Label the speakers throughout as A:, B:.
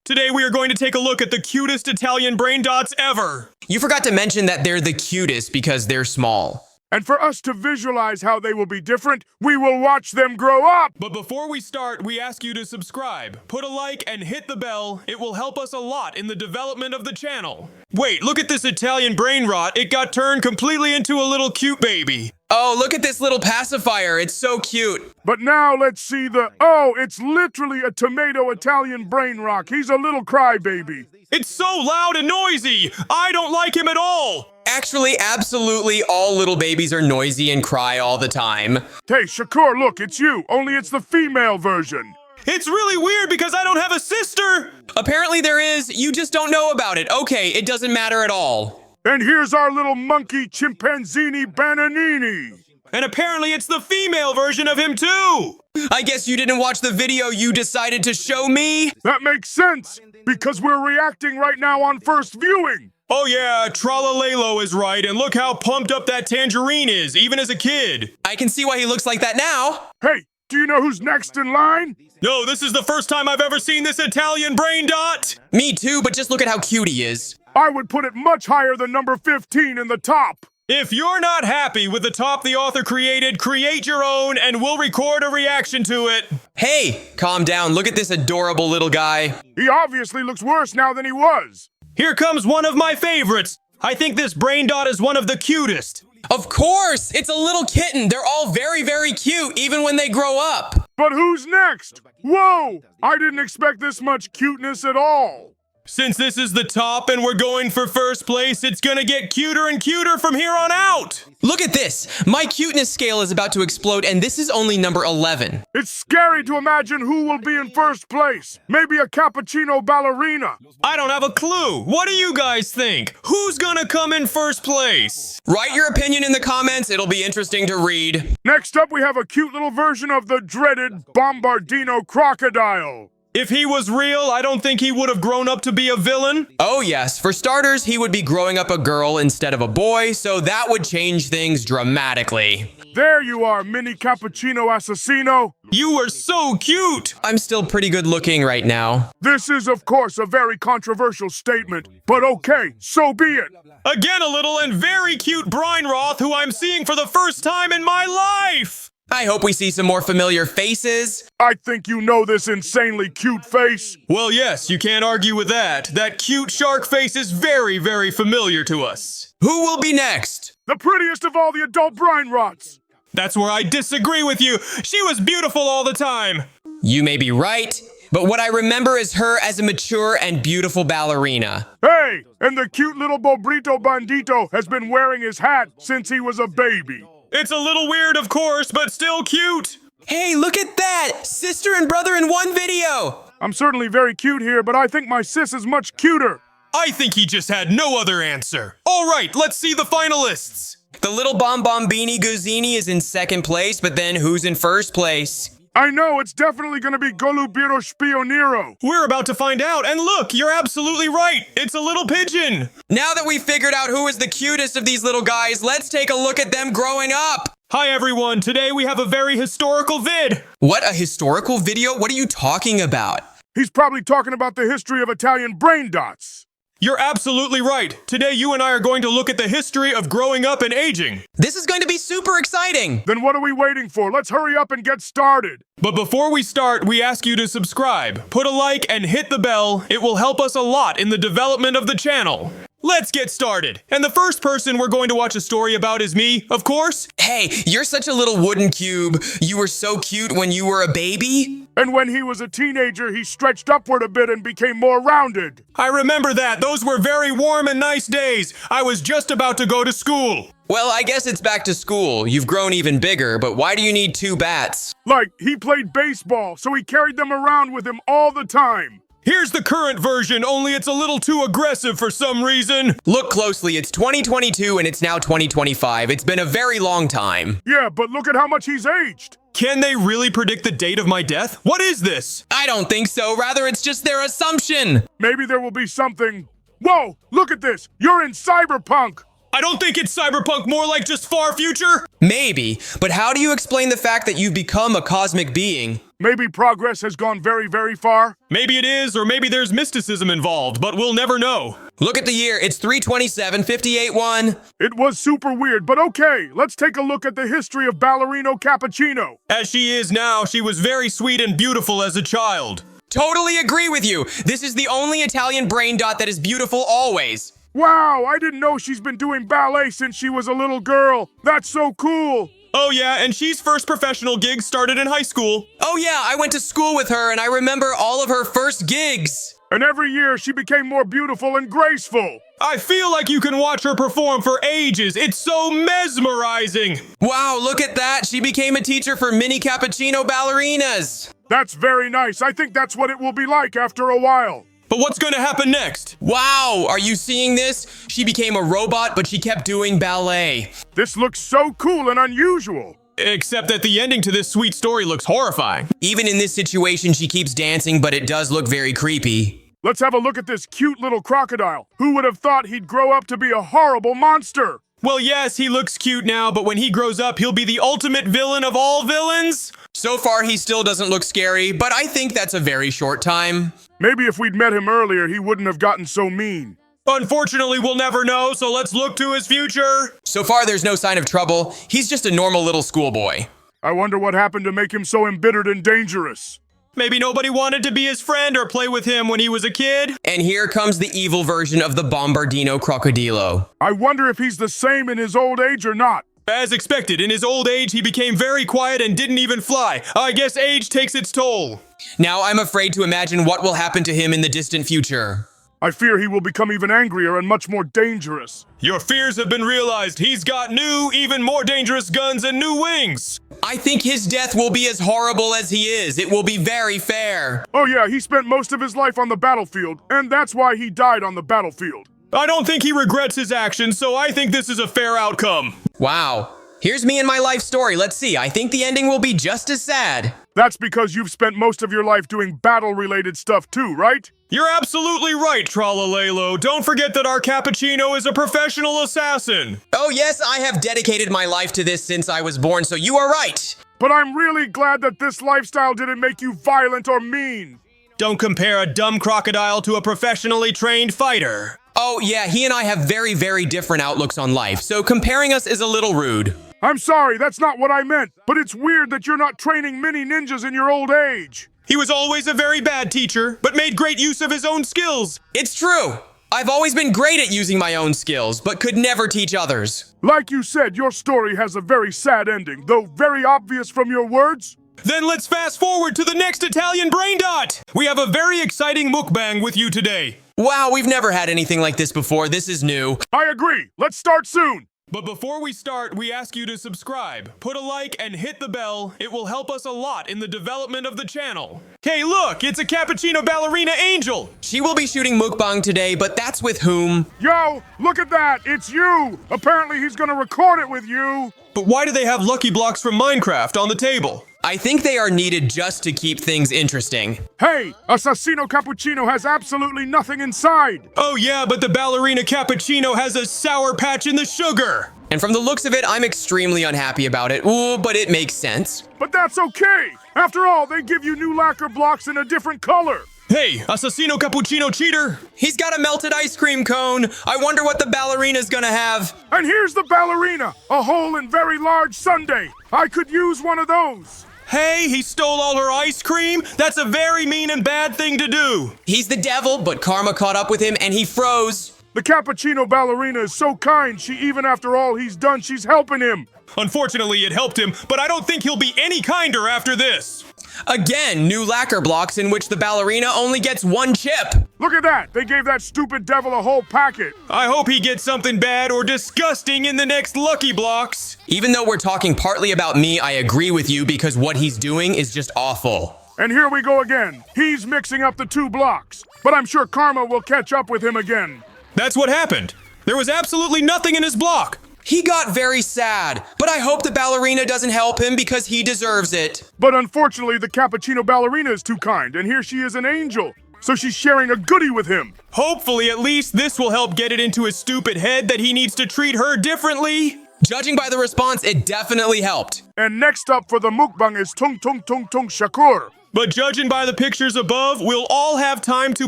A: Today we are going to take a look at the cutest Italian brain dots ever.
B: You forgot to mention that they're the cutest because they're small.
C: And for us to visualize how they will be different, we will watch them grow up!
A: But before we start, we ask you to subscribe, put a like, and hit the bell. It will help us a lot in the development of the channel. Wait, look at this Italian brain rot. It got turned completely into a little cute baby.
B: Oh, look at this little pacifier. It's so cute.
C: But now let's see oh, it's literally a tomato Italian brain rock. He's a little crybaby.
A: It's so loud and noisy. I don't like him at all.
B: Actually, absolutely all little babies are noisy and cry all the time.
C: Hey, Shakur, look, it's you, only it's the female version.
A: It's really weird because I don't have a sister.
B: Apparently there is, you just don't know about it. Okay, it doesn't matter at all.
C: And here's our little monkey chimpanzini bananini.
A: And apparently it's the female version of him too.
B: I guess you didn't watch the video you decided to show me?
C: That makes sense, because we're reacting right now on first viewing.
A: Oh yeah, Tralalelo is right, and look how pumped up that tangerine is, even as a kid.
B: I can see why he looks like that now.
C: Hey, do you know who's next in line?
A: No, this is the first time I've ever seen this Italian brain dot.
B: Me too, but just look at how cute he is.
C: I would put it much higher than number 15 in the top.
A: If you're not happy with the top the author created, create your own and we'll record a reaction to it.
B: Hey, calm down. Look at this adorable little guy.
C: He obviously looks worse now than he was.
A: Here comes one of my favorites. I think this brain dot is one of the cutest.
B: Of course, it's a little kitten. They're all very, very cute, even when they grow up.
C: But who's next? Whoa, I didn't expect this much cuteness at all.
A: Since this is the top and we're going for first place, it's gonna get cuter and cuter from here on out.
B: Look at this. My cuteness scale is about to explode, and this is only number 11.
C: It's scary to imagine who will be in first place. Maybe a cappuccino ballerina.
A: I don't have a clue. What do you guys think? Who's gonna come in first place?
B: Write your opinion in the comments. It'll be interesting to read.
C: Next up, we have a cute little version of the dreaded Bombardino crocodile.
A: If he was real, I don't think he would have grown up to be a villain.
B: Oh yes, for starters, he would be growing up a girl instead of a boy, so that would change things dramatically.
C: There you are, mini cappuccino assassino.
A: You were so cute.
B: I'm still pretty good looking right now.
C: This is, of course, a very controversial statement, but okay, so be it.
A: Again, a little and very cute Brainrot, who I'm seeing for the first time in my life.
B: I hope we see some more familiar faces.
C: I think you know this insanely cute face.
A: Well, yes, you can't argue with that. That cute shark face is very, very familiar to us.
B: Who will be next?
C: The prettiest of all the adult Brainrots.
A: That's where I disagree with you. She was beautiful all the time.
B: You may be right, but what I remember is her as a mature and beautiful ballerina.
C: Hey, and the cute little Bobrito Bandito has been wearing his hat since he was a baby.
A: It's a little weird, of course, but still cute.
B: Hey, look at that! Sister and brother in one video!
C: I'm certainly very cute here, but I think my sis is much cuter.
A: I think he just had no other answer. All right, let's see the finalists.
B: The little Bombombini Guzzini is in second place, but then who's in first place?
C: I know, it's definitely gonna be Golubiro Spionero.
A: We're about to find out, and look, you're absolutely right. It's a little pigeon.
B: Now that we've figured out who is the cutest of these little guys, let's take a look at them growing up.
A: Hi everyone, today we have a very historical vid.
B: What, a historical video? What are you talking about?
C: He's probably talking about the history of Italian brain dots.
A: You're absolutely right. Today you and I are going to look at the history of growing up and aging.
B: This is going to be super exciting.
C: Then what are we waiting for? Let's hurry up and get started.
A: But before we start, we ask you to subscribe, put a like, and hit the bell. It will help us a lot in the development of the channel. Let's get started. And the first person we're going to watch a story about is me, of course.
B: Hey, you're such a little wooden cube. You were so cute when you were a baby.
C: And when he was a teenager, he stretched upward a bit and became more rounded.
A: I remember that. Those were very warm and nice days. I was just about to go to school.
B: Well, I guess it's back to school. You've grown even bigger, but why do you need two bats?
C: Like, he played baseball, so he carried them around with him all the time.
A: Here's the current version, only it's a little too aggressive for some reason.
B: Look closely, it's 2022 and it's now 2025. It's been a very long time.
C: Yeah, but look at how much he's aged.
A: Can they really predict the date of my death? What is this?
B: I don't think so. Rather, it's just their assumption.
C: Maybe there will be something. Whoa, look at this. You're in cyberpunk.
A: I don't think it's cyberpunk, more like just far future.
B: Maybe, but how do you explain the fact that you've become a cosmic being?
C: Maybe progress has gone very, very far?
A: Maybe it is, or maybe there's mysticism involved, but we'll never know.
B: Look at the year. It's 327, 58-1.
C: It was super weird, but okay, let's take a look at the history of Ballerino Cappuccino.
A: As she is now, she was very sweet and beautiful as a child.
B: Totally agree with you. This is the only Italian brain dot that is beautiful always.
C: Wow, I didn't know she's been doing ballet since she was a little girl. That's so cool.
A: Oh yeah, and she's first professional gig started in high school.
B: Oh yeah, I went to school with her and I remember all of her first gigs.
C: And every year she became more beautiful and graceful.
A: I feel like you can watch her perform for ages. It's so mesmerizing.
B: Wow, look at that. She became a teacher for mini cappuccino ballerinas.
C: That's very nice. I think that's what it will be like after a while.
A: But what's going to happen next?
B: Wow, are you seeing this? She became a robot, but she kept doing ballet.
C: This looks so cool and unusual.
A: Except that the ending to this sweet story looks horrifying.
B: Even in this situation, she keeps dancing, but it does look very creepy.
C: Let's have a look at this cute little crocodile. Who would have thought he'd grow up to be a horrible monster?
A: Well, yes, he looks cute now, but when he grows up, he'll be the ultimate villain of all villains.
B: So far, he still doesn't look scary, but I think that's a very short time.
C: Maybe if we'd met him earlier, he wouldn't have gotten so mean.
A: Unfortunately, we'll never know, so let's look to his future.
B: So far, there's no sign of trouble. He's just a normal little schoolboy.
C: I wonder what happened to make him so embittered and dangerous.
A: Maybe nobody wanted to be his friend or play with him when he was a kid.
B: And here comes the evil version of the Bombardino Crocodilo.
C: I wonder if he's the same in his old age or not.
A: As expected, in his old age, he became very quiet and didn't even fly. I guess age takes its toll.
B: Now I'm afraid to imagine what will happen to him in the distant future.
C: I fear he will become even angrier and much more dangerous.
A: Your fears have been realized. He's got new, even more dangerous guns and new wings.
B: I think his death will be as horrible as he is. It will be very fair.
C: Oh yeah, he spent most of his life on the battlefield, and that's why he died on the battlefield.
A: I don't think he regrets his actions, so I think this is a fair outcome.
B: Wow. Here's me and my life story. Let's see. I think the ending will be just as sad.
C: That's because you've spent most of your life doing battle-related stuff too, right?
A: You're absolutely right, Tralalelo. Don't forget that our cappuccino is a professional assassin.
B: Oh yes, I have dedicated my life to this since I was born, so you are right.
C: But I'm really glad that this lifestyle didn't make you violent or mean.
A: Don't compare a dumb crocodile to a professionally trained fighter.
B: Oh yeah, he and I have very, very different outlooks on life, so comparing us is a little rude.
C: I'm sorry, that's not what I meant, but it's weird that you're not training mini ninjas in your old age.
A: He was always a very bad teacher, but made great use of his own skills.
B: It's true. I've always been great at using my own skills, but could never teach others.
C: Like you said, your story has a very sad ending, though very obvious from your words.
A: Then let's fast forward to the next Italian brain dot. We have a very exciting mukbang with you today.
B: Wow, we've never had anything like this before. This is new.
C: I agree. Let's start soon.
A: But before we start, we ask you to subscribe, put a like, and hit the bell. It will help us a lot in the development of the channel. Hey, look, it's a cappuccino ballerina angel.
B: She will be shooting mukbang today, but that's with whom?
C: Yo, look at that. It's you. Apparently he's gonna record it with you.
A: But why do they have lucky blocks from Minecraft on the table?
B: I think they are needed just to keep things interesting.
C: Hey, Assassino Cappuccino has absolutely nothing inside.
A: Oh yeah, but the ballerina cappuccino has a sour patch in the sugar.
B: And from the looks of it, I'm extremely unhappy about it. Ooh, but it makes sense.
C: But that's okay. After all, they give you new lacquer blocks in a different color.
A: Hey, Assassino Cappuccino cheater.
B: He's got a melted ice cream cone. I wonder what the ballerina's gonna have.
C: And here's the ballerina, a whole and very large sundae. I could use one of those.
A: Hey, he stole all her ice cream? That's a very mean and bad thing to do.
B: He's the devil, but karma caught up with him and he froze.
C: The cappuccino ballerina is so kind, even after all he's done, she's helping him.
A: Unfortunately, it helped him, but I don't think he'll be any kinder after this.
B: Again, new lacquer blocks in which the ballerina only gets one chip.
C: Look at that! They gave that stupid devil a whole packet.
A: I hope he gets something bad or disgusting in the next Lucky Blocks.
B: Even though we're talking partly about me, I agree with you because what he's doing is just awful.
C: And here we go again. He's mixing up the two blocks. But I'm sure karma will catch up with him again.
A: That's what happened. There was absolutely nothing in his block.
B: He got very sad, but I hope the ballerina doesn't help him because he deserves it.
C: But unfortunately, the cappuccino ballerina is too kind, and here she is an angel. So she's sharing a goodie with him.
A: Hopefully, at least this will help get it into his stupid head that he needs to treat her differently.
B: Judging by the response, it definitely helped.
C: And next up for the mukbang is Tung Tung Sahur.
A: But judging by the pictures above, we'll all have time to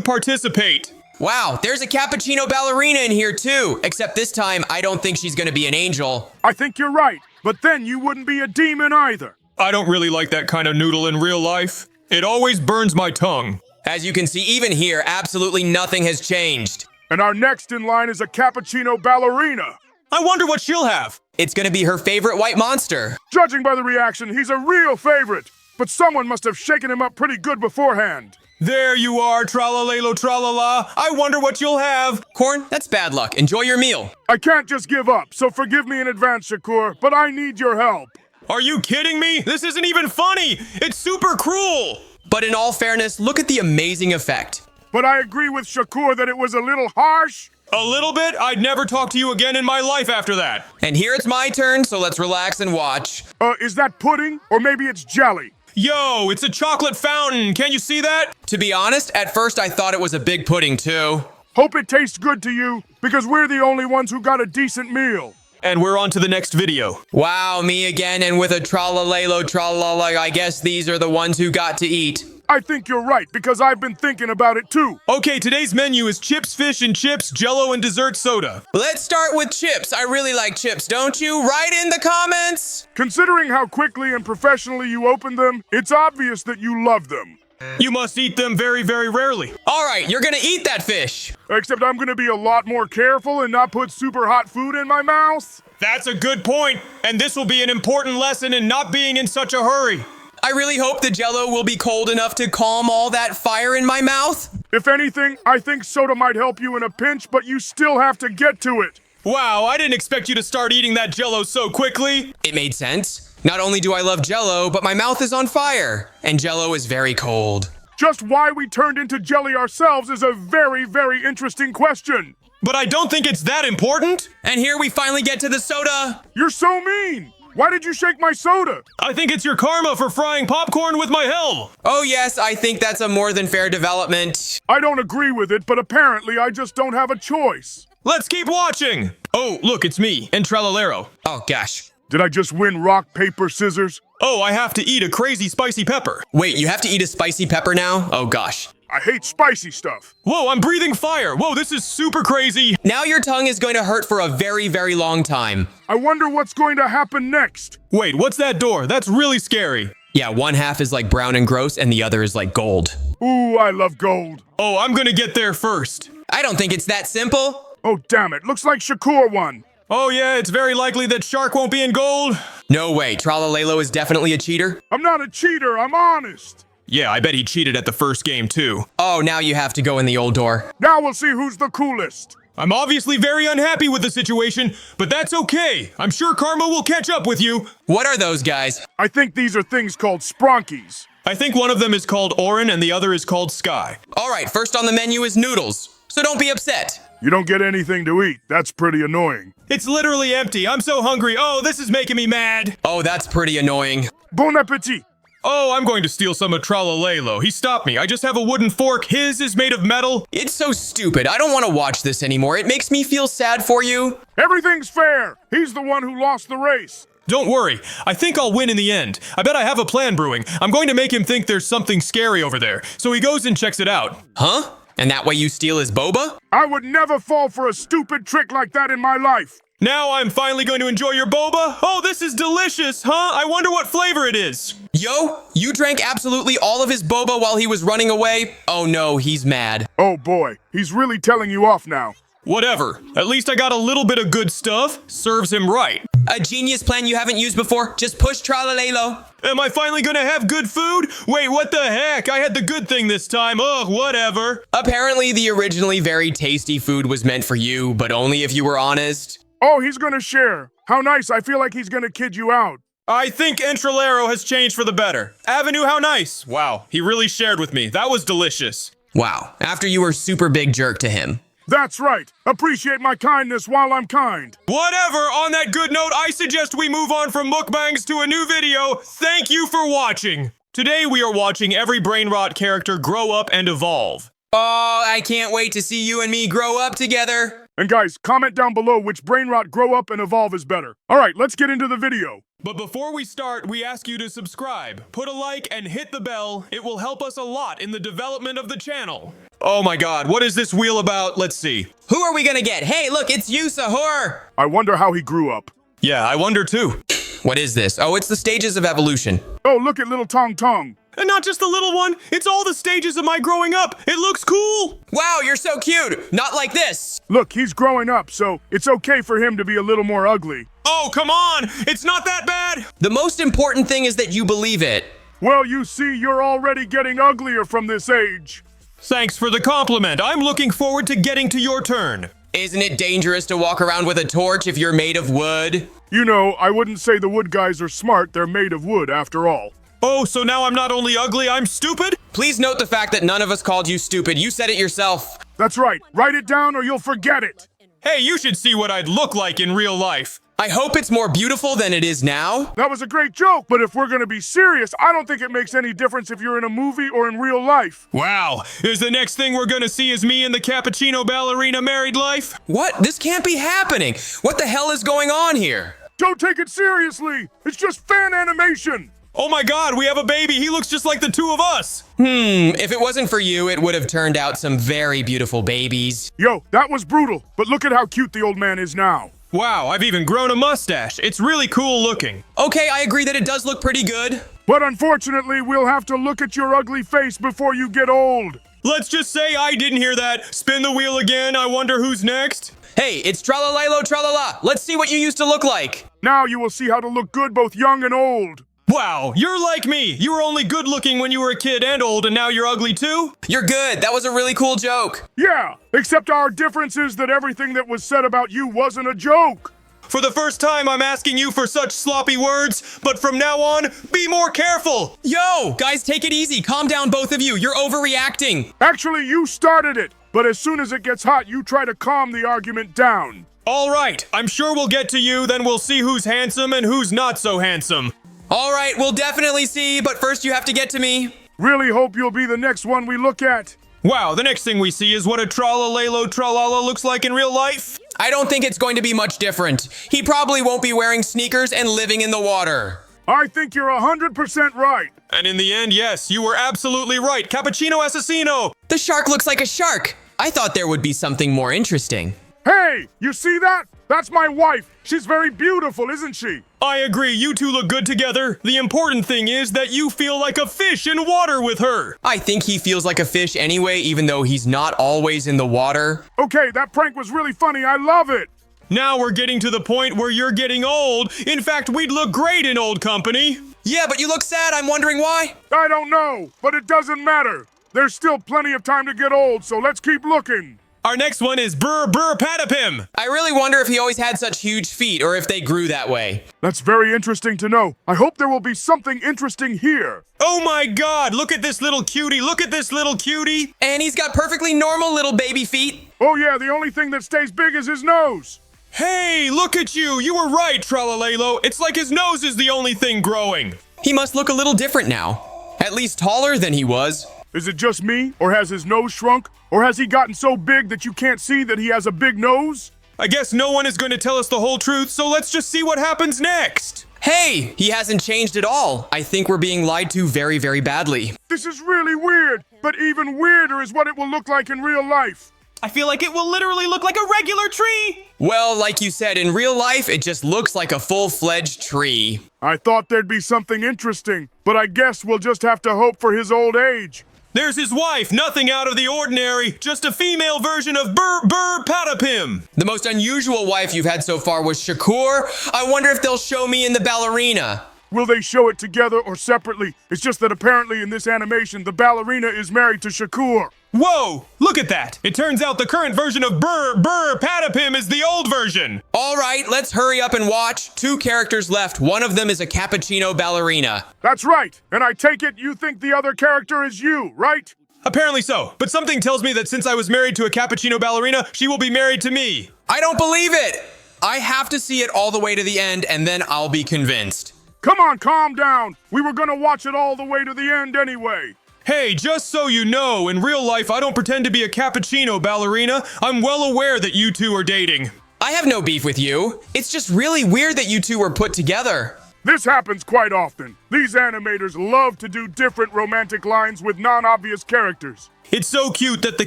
A: participate.
B: Wow, there's a cappuccino ballerina in here too. Except this time, I don't think she's gonna be an angel.
C: I think you're right, but then you wouldn't be a demon either.
A: I don't really like that kind of noodle in real life. It always burns my tongue.
B: As you can see, even here, absolutely nothing has changed.
C: And our next in line is a cappuccino ballerina.
A: I wonder what she'll have.
B: It's gonna be her favorite white monster.
C: Judging by the reaction, he's a real favorite. But someone must have shaken him up pretty good beforehand.
A: There you are, tralalelo tralala. I wonder what you'll have.
B: Corn, that's bad luck. Enjoy your meal.
C: I can't just give up, so forgive me in advance, Shakur, but I need your help.
A: Are you kidding me? This isn't even funny. It's super cruel.
B: But in all fairness, look at the amazing effect.
C: But I agree with Shakur that it was a little harsh.
A: A little bit? I'd never talk to you again in my life after that.
B: And here it's my turn, so let's relax and watch.
C: Is that pudding? Or maybe it's jelly?
A: Yo, it's a chocolate fountain. Can't you see that?
B: To be honest, at first I thought it was a big pudding too.
C: Hope it tastes good to you, because we're the only ones who got a decent meal.
A: And we're on to the next video.
B: Wow, me again, and with a tralalelo tralala, I guess these are the ones who got to eat.
C: I think you're right, because I've been thinking about it too.
A: Okay, today's menu is chips, fish, and chips, jello, and dessert soda.
B: Let's start with chips. I really like chips, don't you? Write in the comments.
C: Considering how quickly and professionally you open them, it's obvious that you love them.
A: You must eat them very, very rarely.
B: All right, you're gonna eat that fish.
C: Except I'm gonna be a lot more careful and not put super hot food in my mouth.
A: That's a good point, and this will be an important lesson in not being in such a hurry.
B: I really hope the jello will be cold enough to calm all that fire in my mouth.
C: If anything, I think soda might help you in a pinch, but you still have to get to it.
A: Wow, I didn't expect you to start eating that jello so quickly.
B: It made sense. Not only do I love jello, but my mouth is on fire, and jello is very cold.
C: Just why we turned into jelly ourselves is a very, very interesting question.
A: But I don't think it's that important.
B: And here we finally get to the soda.
C: You're so mean. Why did you shake my soda?
A: I think it's your karma for frying popcorn with my helm.
B: Oh yes, I think that's a more than fair development.
C: I don't agree with it, but apparently I just don't have a choice.
A: Let's keep watching. Oh, look, it's me and Tralalero.
B: Oh gosh.
C: Did I just win rock, paper, scissors?
A: Oh, I have to eat a crazy spicy pepper.
B: Wait, you have to eat a spicy pepper now? Oh gosh.
C: I hate spicy stuff.
A: Whoa, I'm breathing fire. Whoa, this is super crazy.
B: Now your tongue is going to hurt for a very, very long time.
C: I wonder what's going to happen next.
A: Wait, what's that door? That's really scary.
B: Yeah, one half is like brown and gross and the other is like gold.
C: Ooh, I love gold.
A: Oh, I'm gonna get there first.
B: I don't think it's that simple.
C: Oh, damn it. Looks like Shakur won.
A: Oh yeah, it's very likely that Shark won't be in gold.
B: No way, Tralalelo is definitely a cheater.
C: I'm not a cheater. I'm honest.
A: Yeah, I bet he cheated at the first game too.
B: Oh, now you have to go in the old door.
C: Now we'll see who's the coolest.
A: I'm obviously very unhappy with the situation, but that's okay. I'm sure karma will catch up with you.
B: What are those guys?
C: I think these are things called spronkies.
A: I think one of them is called Orin and the other is called Sky.
B: All right, first on the menu is noodles, so don't be upset.
C: You don't get anything to eat. That's pretty annoying.
A: It's literally empty. I'm so hungry. Oh, this is making me mad.
B: Oh, that's pretty annoying.
C: Bon appetit.
A: Oh, I'm going to steal some of Tralalelo. He stopped me. I just have a wooden fork. His is made of metal.
B: It's so stupid. I don't want to watch this anymore. It makes me feel sad for you.
C: Everything's fair. He's the one who lost the race.
A: Don't worry. I think I'll win in the end. I bet I have a plan brewing. I'm going to make him think there's something scary over there. So he goes and checks it out.
B: Huh? And that way you steal his boba?
C: I would never fall for a stupid trick like that in my life.
A: Now I'm finally going to enjoy your boba. Oh, this is delicious, huh? I wonder what flavor it is.
B: Yo, you drank absolutely all of his boba while he was running away? Oh no, he's mad.
C: Oh boy, he's really telling you off now.
A: Whatever. At least I got a little bit of good stuff. Serves him right.
B: A genius plan you haven't used before. Just push Tralalelo.
A: Am I finally gonna have good food? Wait, what the heck? I had the good thing this time. Ugh, whatever.
B: Apparently the originally very tasty food was meant for you, but only if you were honest.
C: Oh, he's gonna share. How nice. I feel like he's gonna kid you out.
A: I think Entralero has changed for the better. Avenue, how nice. Wow, he really shared with me. That was delicious.
B: Wow, after you were super big jerk to him.
C: That's right. Appreciate my kindness while I'm kind.
A: Whatever, on that good note, I suggest we move on from mukbangs to a new video. Thank you for watching. Today we are watching every Brainrot character grow up and evolve.
B: Oh, I can't wait to see you and me grow up together.
C: And guys, comment down below which Brainrot grow up and evolve is better. All right, let's get into the video.
A: But before we start, we ask you to subscribe, put a like, and hit the bell. It will help us a lot in the development of the channel. Oh my god, what is this wheel about? Let's see.
B: Who are we gonna get? Hey, look, it's you, Sahur.
C: I wonder how he grew up.
A: Yeah, I wonder too.
B: What is this? Oh, it's the stages of evolution.
C: Oh, look at little Tung Tung.
A: And not just the little one, it's all the stages of my growing up. It looks cool.
B: Wow, you're so cute. Not like this.
C: Look, he's growing up, so it's okay for him to be a little more ugly.
A: Oh, come on, it's not that bad.
B: The most important thing is that you believe it.
C: Well, you see, you're already getting uglier from this age.
A: Thanks for the compliment. I'm looking forward to getting to your turn.
B: Isn't it dangerous to walk around with a torch if you're made of wood?
C: You know, I wouldn't say the wood guys are smart. They're made of wood, after all.
A: Oh, so now I'm not only ugly, I'm stupid?
B: Please note the fact that none of us called you stupid. You said it yourself.
C: That's right. Write it down or you'll forget it.
A: Hey, you should see what I'd look like in real life.
B: I hope it's more beautiful than it is now.
C: That was a great joke, but if we're gonna be serious, I don't think it makes any difference if you're in a movie or in real life.
A: Wow, is the next thing we're gonna see is me in the cappuccino ballerina married life?
B: What? This can't be happening. What the hell is going on here?
C: Don't take it seriously. It's just fan animation.
A: Oh my god, we have a baby. He looks just like the two of us.
B: If it wasn't for you, it would have turned out some very beautiful babies.
C: Yo, that was brutal, but look at how cute the old man is now.
A: Wow, I've even grown a mustache. It's really cool looking.
B: Okay, I agree that it does look pretty good.
C: But unfortunately, we'll have to look at your ugly face before you get old.
A: Let's just say I didn't hear that. Spin the wheel again. I wonder who's next.
B: Hey, it's Tralalilo Tralala. Let's see what you used to look like.
C: Now you will see how to look good both young and old.
A: Wow, you're like me. You were only good looking when you were a kid and old, and now you're ugly too?
B: You're good. That was a really cool joke.
C: Yeah, except our difference is that everything that was said about you wasn't a joke.
A: For the first time, I'm asking you for such sloppy words, but from now on, be more careful.
B: Yo, guys, take it easy. Calm down, both of you. You're overreacting.
C: Actually, you started it. But as soon as it gets hot, you try to calm the argument down.
A: All right, I'm sure we'll get to you, then we'll see who's handsome and who's not so handsome.
B: All right, we'll definitely see, but first you have to get to me.
C: Really hope you'll be the next one we look at.
A: Wow, the next thing we see is what a Tralalelo Tralala looks like in real life?
B: I don't think it's going to be much different. He probably won't be wearing sneakers and living in the water.
C: I think you're 100% right.
A: And in the end, yes, you were absolutely right. Cappuccino Assassino!
B: The shark looks like a shark. I thought there would be something more interesting.
C: Hey, you see that? That's my wife. She's very beautiful, isn't she?
A: I agree, you two look good together. The important thing is that you feel like a fish in water with her.
B: I think he feels like a fish anyway, even though he's not always in the water.
C: Okay, that prank was really funny. I love it.
A: Now we're getting to the point where you're getting old. In fact, we'd look great in old company.
B: Yeah, but you look sad. I'm wondering why.
C: I don't know, but it doesn't matter. There's still plenty of time to get old, so let's keep looking.
A: Our next one is Brr Brr Patapim.
B: I really wonder if he always had such huge feet or if they grew that way.
C: That's very interesting to know. I hope there will be something interesting here.
A: Oh my god, look at this little cutie. Look at this little cutie.
B: And he's got perfectly normal little baby feet.
C: Oh yeah, the only thing that stays big is his nose.
A: Hey, look at you. You were right, Tralalelo. It's like his nose is the only thing growing.
B: He must look a little different now. At least taller than he was.
C: Is it just me, or has his nose shrunk? Or has he gotten so big that you can't see that he has a big nose?
A: I guess no one is going to tell us the whole truth, so let's just see what happens next.
B: Hey, he hasn't changed at all. I think we're being lied to very, very badly.
C: This is really weird, but even weirder is what it will look like in real life.
A: I feel like it will literally look like a regular tree.
B: Well, like you said, in real life, it just looks like a full-fledged tree.
C: I thought there'd be something interesting, but I guess we'll just have to hope for his old age.
A: There's his wife, nothing out of the ordinary, just a female version of Brr Brr Patapim.
B: The most unusual wife you've had so far was Shakur. I wonder if they'll show me in the ballerina.
C: Will they show it together or separately? It's just that apparently in this animation, the ballerina is married to Shakur.
A: Whoa, look at that. It turns out the current version of Brr Brr Patapim is the old version.
B: All right, let's hurry up and watch. 2 characters left. One of them is a cappuccino ballerina.
C: That's right. And I take it you think the other character is you, right?
A: Apparently so, but something tells me that since I was married to a cappuccino ballerina, she will be married to me.
B: I don't believe it. I have to see it all the way to the end, and then I'll be convinced.
C: Come on, calm down. We were gonna watch it all the way to the end anyway.
A: Hey, just so you know, in real life I don't pretend to be a cappuccino ballerina. I'm well aware that you two are dating.
B: I have no beef with you. It's just really weird that you two were put together.
C: This happens quite often. These animators love to do different romantic lines with non-obvious characters.
A: It's so cute that the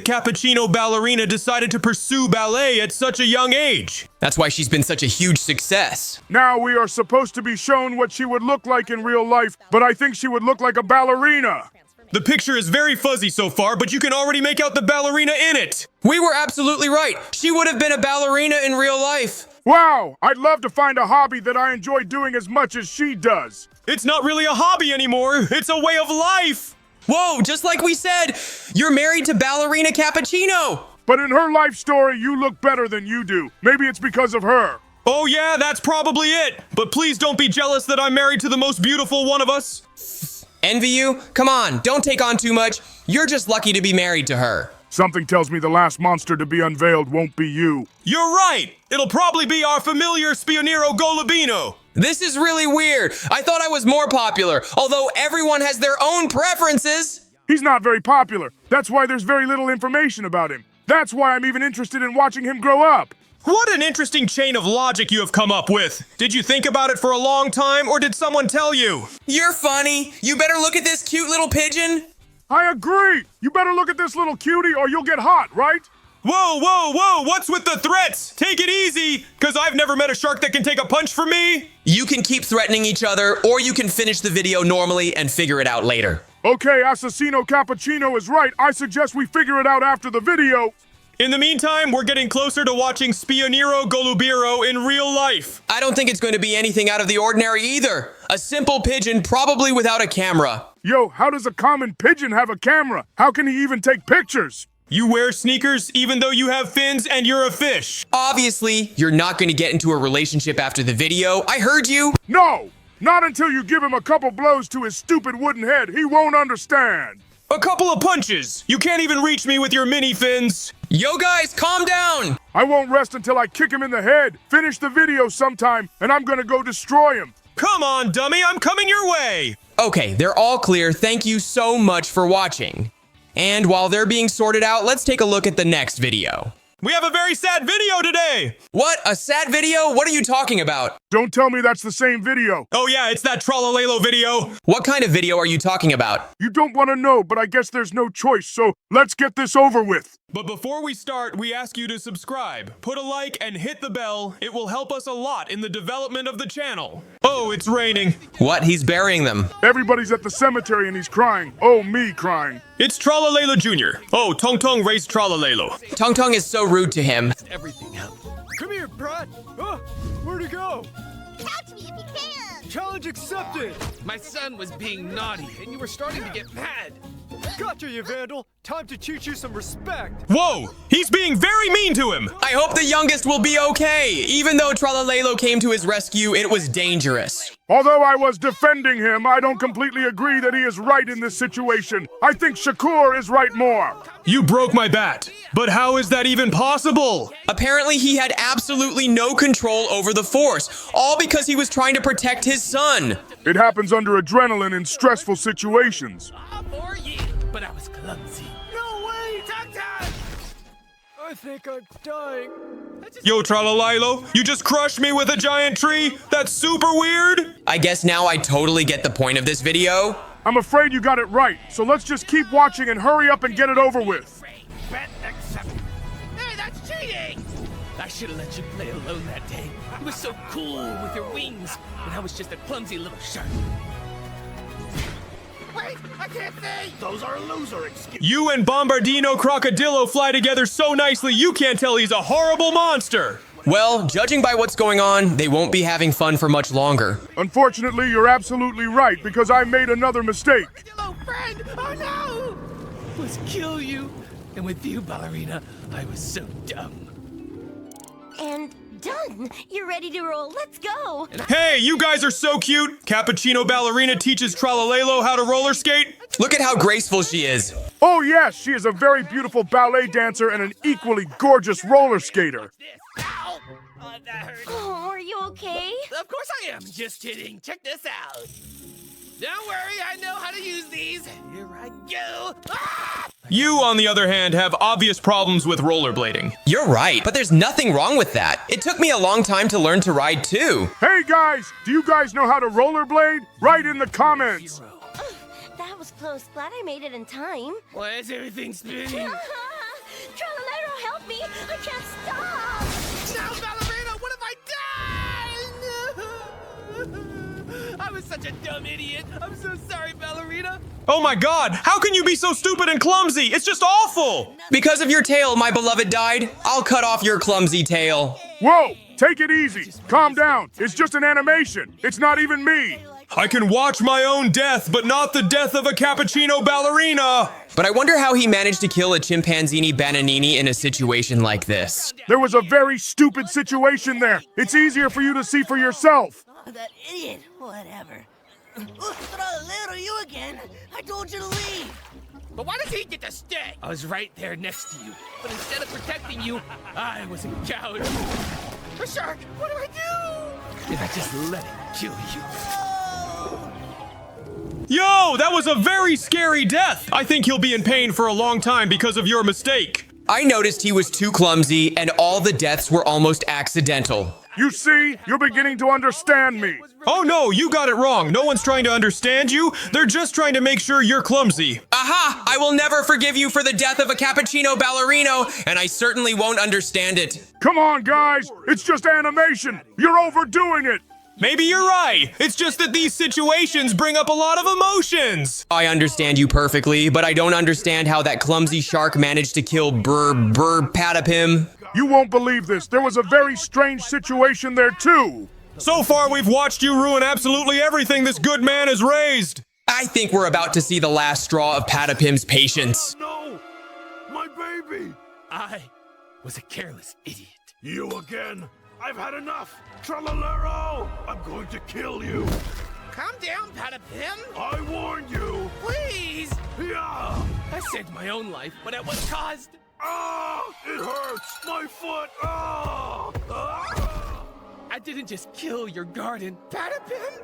A: cappuccino ballerina decided to pursue ballet at such a young age.
B: That's why she's been such a huge success.
C: Now we are supposed to be shown what she would look like in real life, but I think she would look like a ballerina.
A: The picture is very fuzzy so far, but you can already make out the ballerina in it.
B: We were absolutely right. She would have been a ballerina in real life.
C: Wow, I'd love to find a hobby that I enjoy doing as much as she does.
A: It's not really a hobby anymore. It's a way of life.
B: Whoa, just like we said, you're married to Ballerina Cappuccino.
C: But in her life story, you look better than you do. Maybe it's because of her.
A: Oh yeah, that's probably it. But please don't be jealous that I'm married to the most beautiful one of us.
B: Envy you? Come on, don't take on too much. You're just lucky to be married to her.
C: Something tells me the last monster to be unveiled won't be you.
A: You're right. It'll probably be our familiar Spionero Golubino.
B: This is really weird. I thought I was more popular, although everyone has their own preferences.
C: He's not very popular. That's why there's very little information about him. That's why I'm even interested in watching him grow up.
A: What an interesting chain of logic you have come up with. Did you think about it for a long time, or did someone tell you?
B: You're funny. You better look at this cute little pigeon.
C: I agree. You better look at this little cutie or you'll get hot, right?
A: Whoa, whoa, whoa, what's with the threats? Take it easy, because I've never met a shark that can take a punch from me.
B: You can keep threatening each other, or you can finish the video normally and figure it out later.
C: Okay, Assassino Cappuccino is right. I suggest we figure it out after the video.
A: In the meantime, we're getting closer to watching Spionero Golubiro in real life.
B: I don't think it's going to be anything out of the ordinary either. A simple pigeon, probably without a camera.
C: Yo, how does a common pigeon have a camera? How can he even take pictures?
A: You wear sneakers even though you have fins and you're a fish.
B: Obviously, you're not going to get into a relationship after the video. I heard you.
C: No, not until you give him a couple blows to his stupid wooden head. He won't understand.
A: A couple of punches. You can't even reach me with your mini fins.
B: Yo guys, calm down.
C: I won't rest until I kick him in the head. Finish the video sometime, and I'm gonna go destroy him.
A: Come on, dummy, I'm coming your way.
B: Okay, they're all clear. Thank you so much for watching. And while they're being sorted out, let's take a look at the next video.
A: We have a very sad video today.
B: What? A sad video? What are you talking about?
C: Don't tell me that's the same video.
A: Oh yeah, it's that Trollalelo video.
B: What kind of video are you talking about?
C: You don't want to know, but I guess there's no choice, so let's get this over with.
A: But before we start, we ask you to subscribe, put a like, and hit the bell. It will help us a lot in the development of the channel. Oh, it's raining.
B: What? He's burying them.
C: Everybody's at the cemetery and he's crying. Oh, me crying.
A: It's Trollalelo Jr. Oh, Tung Tung raised Trollalelo.
B: Tung Tung is so rude to him.
D: Everything up. Come here, brat. Oh, where'd he go?
E: Catch me if you can!
D: Challenge accepted.
F: My son was being naughty, and you were starting to get mad.
D: Gotcha, you vandal. Time to teach you some respect.
A: Whoa, he's being very mean to him.
B: I hope the youngest will be okay. Even though Trollalelo came to his rescue, it was dangerous.
C: Although I was defending him, I don't completely agree that he is right in this situation. I think Shakur is right more.
A: You broke my bat. But how is that even possible?
B: Apparently, he had absolutely no control over the Force, all because he was trying to protect his son.
C: It happens under adrenaline in stressful situations.
F: For you, but I was clumsy.
D: No way!
F: Tung-Tung!
D: I think I'm dying.
A: Yo, Trollalelo, you just crushed me with a giant tree? That's super weird.
B: I guess now I totally get the point of this video.
C: I'm afraid you got it right, so let's just keep watching and hurry up and get it over with.
F: Bet accepted. Hey, that's cheating! I should have let you play alone that day. You were so cool with your wings, and I was just a clumsy little shark. Wait, I can't see!
D: Those are loser excuses.
A: You and Bombardino Crocodillo fly together so nicely you can't tell he's a horrible monster.
B: Well, judging by what's going on, they won't be having fun for much longer.
C: Unfortunately, you're absolutely right, because I made another mistake.
F: Hello, friend! Oh no! Was kill you. And with you, ballerina, I was so dumb.
E: And done! You're ready to roll. Let's go!
A: Hey, you guys are so cute. Cappuccino Ballerina teaches Trollalelo how to roller skate.
B: Look at how graceful she is.
C: Oh yes, she is a very beautiful ballet dancer and an equally gorgeous roller skater.
F: Ow! Oh, that hurt.
E: Oh, are you okay?
F: Of course I am. Just kidding. Check this out. Don't worry, I know how to use these. Here I go. Ah!
A: You, on the other hand, have obvious problems with rollerblading.
B: You're right, but there's nothing wrong with that. It took me a long time to learn to ride too.
C: Hey guys, do you guys know how to rollerblade? Write in the comments.
E: That was close. Glad I made it in time.
F: Why is everything spinning?
E: Tralero, help me! I can't stop!
F: Now, Ballerina, what have I done? I was such a dumb idiot. I'm so sorry, Ballerina.
A: Oh my god, how can you be so stupid and clumsy? It's just awful!
B: Because of your tail, my beloved died. I'll cut off your clumsy tail.
C: Whoa, take it easy. Calm down. It's just an animation. It's not even me.
A: I can watch my own death, but not the death of a cappuccino ballerina!
B: But I wonder how he managed to kill a chimpanzini bananini in a situation like this.
C: There was a very stupid situation there. It's easier for you to see for yourself.
E: Oh, that idiot. Whatever. Tralero, you again. I told you to leave.
F: But why does he get to stay? I was right there next to you. But instead of protecting you, I was a coward. A shark, what do I do? Did I just let it kill you?
A: Yo, that was a very scary death! I think he'll be in pain for a long time because of your mistake.
B: I noticed he was too clumsy and all the deaths were almost accidental.
C: You see, you're beginning to understand me.
A: Oh no, you got it wrong. No one's trying to understand you. They're just trying to make sure you're clumsy.
B: Aha! I will never forgive you for the death of a cappuccino ballerino, and I certainly won't understand it.
C: Come on, guys. It's just animation. You're overdoing it.
A: Maybe you're right. It's just that these situations bring up a lot of emotions.
B: I understand you perfectly, but I don't understand how that clumsy shark managed to kill Patapim.
C: You won't believe this. There was a very strange situation there, too.
A: So far, we've watched you ruin absolutely everything this good man has raised.
B: I think we're about to see the last straw of Patapim's patience.
C: No, my baby.
F: I was a careless idiot.
C: You again. I've had enough. Tralero, I'm going to kill you.
F: Calm down, Patapim.
C: I warned you.
F: Please.
C: Yeah.
F: I saved my own life, but at what cost?
C: Ah, it hurts. My foot. Ah. Ah.
F: I didn't just kill your garden, Patapim.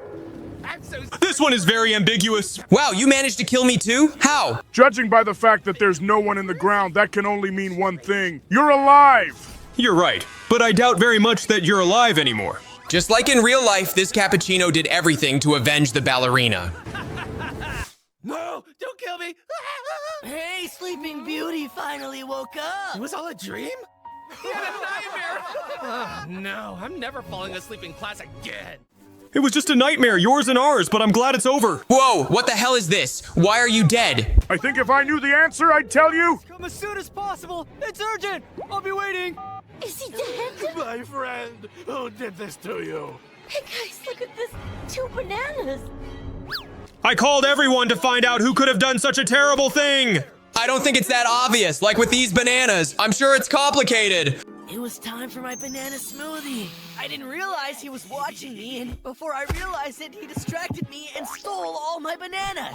F: I'm so sorry.
A: This one is very ambiguous.
B: Wow, you managed to kill me too? How?
C: Judging by the fact that there's no one in the ground, that can only mean one thing. You're alive.
A: You're right, but I doubt very much that you're alive anymore.
B: Just like in real life, this cappuccino did everything to avenge the ballerina.
F: No, don't kill me.
E: Hey, Sleeping Beauty finally woke up.
F: It was all a dream? He had a nightmare. Oh, no, I'm never falling asleep in class again.
A: It was just a nightmare, yours and ours, but I'm glad it's over.
B: Whoa, what the hell is this? Why are you dead?
C: I think if I knew the answer, I'd tell you.
D: Come as soon as possible. It's urgent. I'll be waiting.
E: Is he dead?
C: My friend, who did this to you?
E: Hey guys, look at this. 2 bananas.
A: I called everyone to find out who could have done such a terrible thing.
B: I don't think it's that obvious, like with these bananas. I'm sure it's complicated.
G: It was time for my banana smoothie. I didn't realize he was watching me, and before I realized it, he distracted me and stole all my bananas.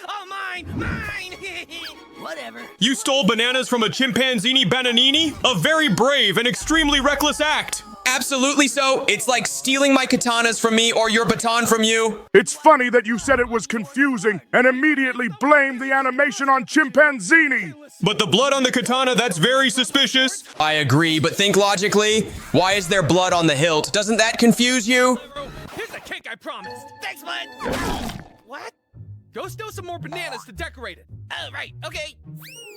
F: Oh, mine! Mine!
G: Whatever.
A: You stole bananas from a chimpanzini bananini? A very brave and extremely reckless act.
B: Absolutely so. It's like stealing my katanas from me or your baton from you.
C: It's funny that you said it was confusing and immediately blamed the animation on chimpanzini.
A: But the blood on the katana, that's very suspicious.
B: I agree, but think logically. Why is there blood on the hilt? Doesn't that confuse you?
F: Here's the cake I promised. Thanks, bud. What? Go steal some more bananas to decorate it. Oh, right. Okay.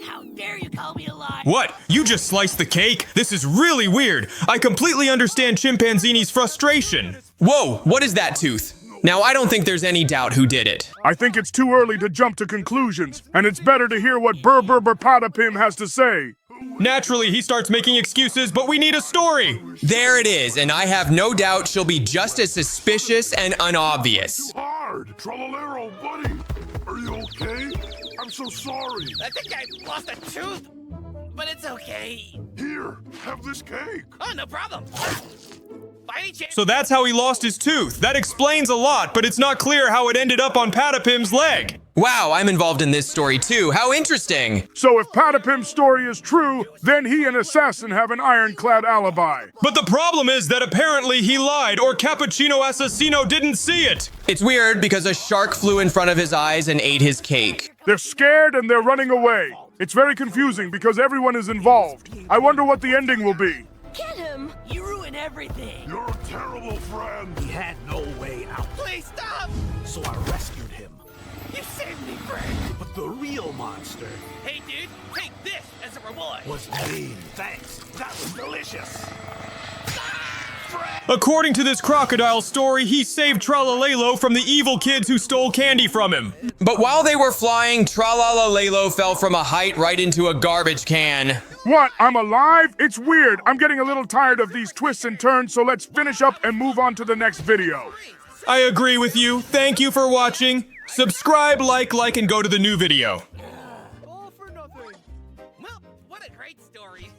G: How dare you call me a liar?
A: What? You just sliced the cake? This is really weird. I completely understand chimpanzini's frustration.
B: Whoa, what is that tooth? Now, I don't think there's any doubt who did it.
C: I think it's too early to jump to conclusions, and it's better to hear what Patapim has to say.
A: Naturally, he starts making excuses, but we need a story.
B: There it is, and I have no doubt she'll be just as suspicious and unobvious.
C: Hard, Tralero, buddy. Are you okay? I'm so sorry.
F: I think I lost a tooth, but it's okay.
C: Here, have this cake.
F: Oh, no problem. By any chance?
A: So that's how he lost his tooth. That explains a lot, but it's not clear how it ended up on Patapim's leg.
B: Wow, I'm involved in this story too. How interesting.
C: So if Patapim's story is true, then he and Assassin have an ironclad alibi.
A: But the problem is that apparently he lied or Cappuccino Assassino didn't see it.
B: It's weird because a shark flew in front of his eyes and ate his cake.
C: They're scared and they're running away. It's very confusing because everyone is involved. I wonder what the ending will be.
E: Get him!
G: You ruin everything.
H: You're a terrible friend. He had no way out,
F: Please stop!
H: so I rescued him.
F: You saved me, friend!
H: But the real monster
F: Hey, dude, take this as a reward!
H: was mean. Thanks. That was delicious.
A: According to this crocodile story, he saved Tralalelo from the evil kids who stole candy from him.
B: But while they were flying, Tralalalelo fell from a height right into a garbage can.
C: What? I'm alive? It's weird. I'm getting a little tired of these twists and turns, so let's finish up and move on to the next video.
A: I agree with you. Thank you for watching. Subscribe, like, and go to the new video.
D: All for nothing.
F: Well, what a great story!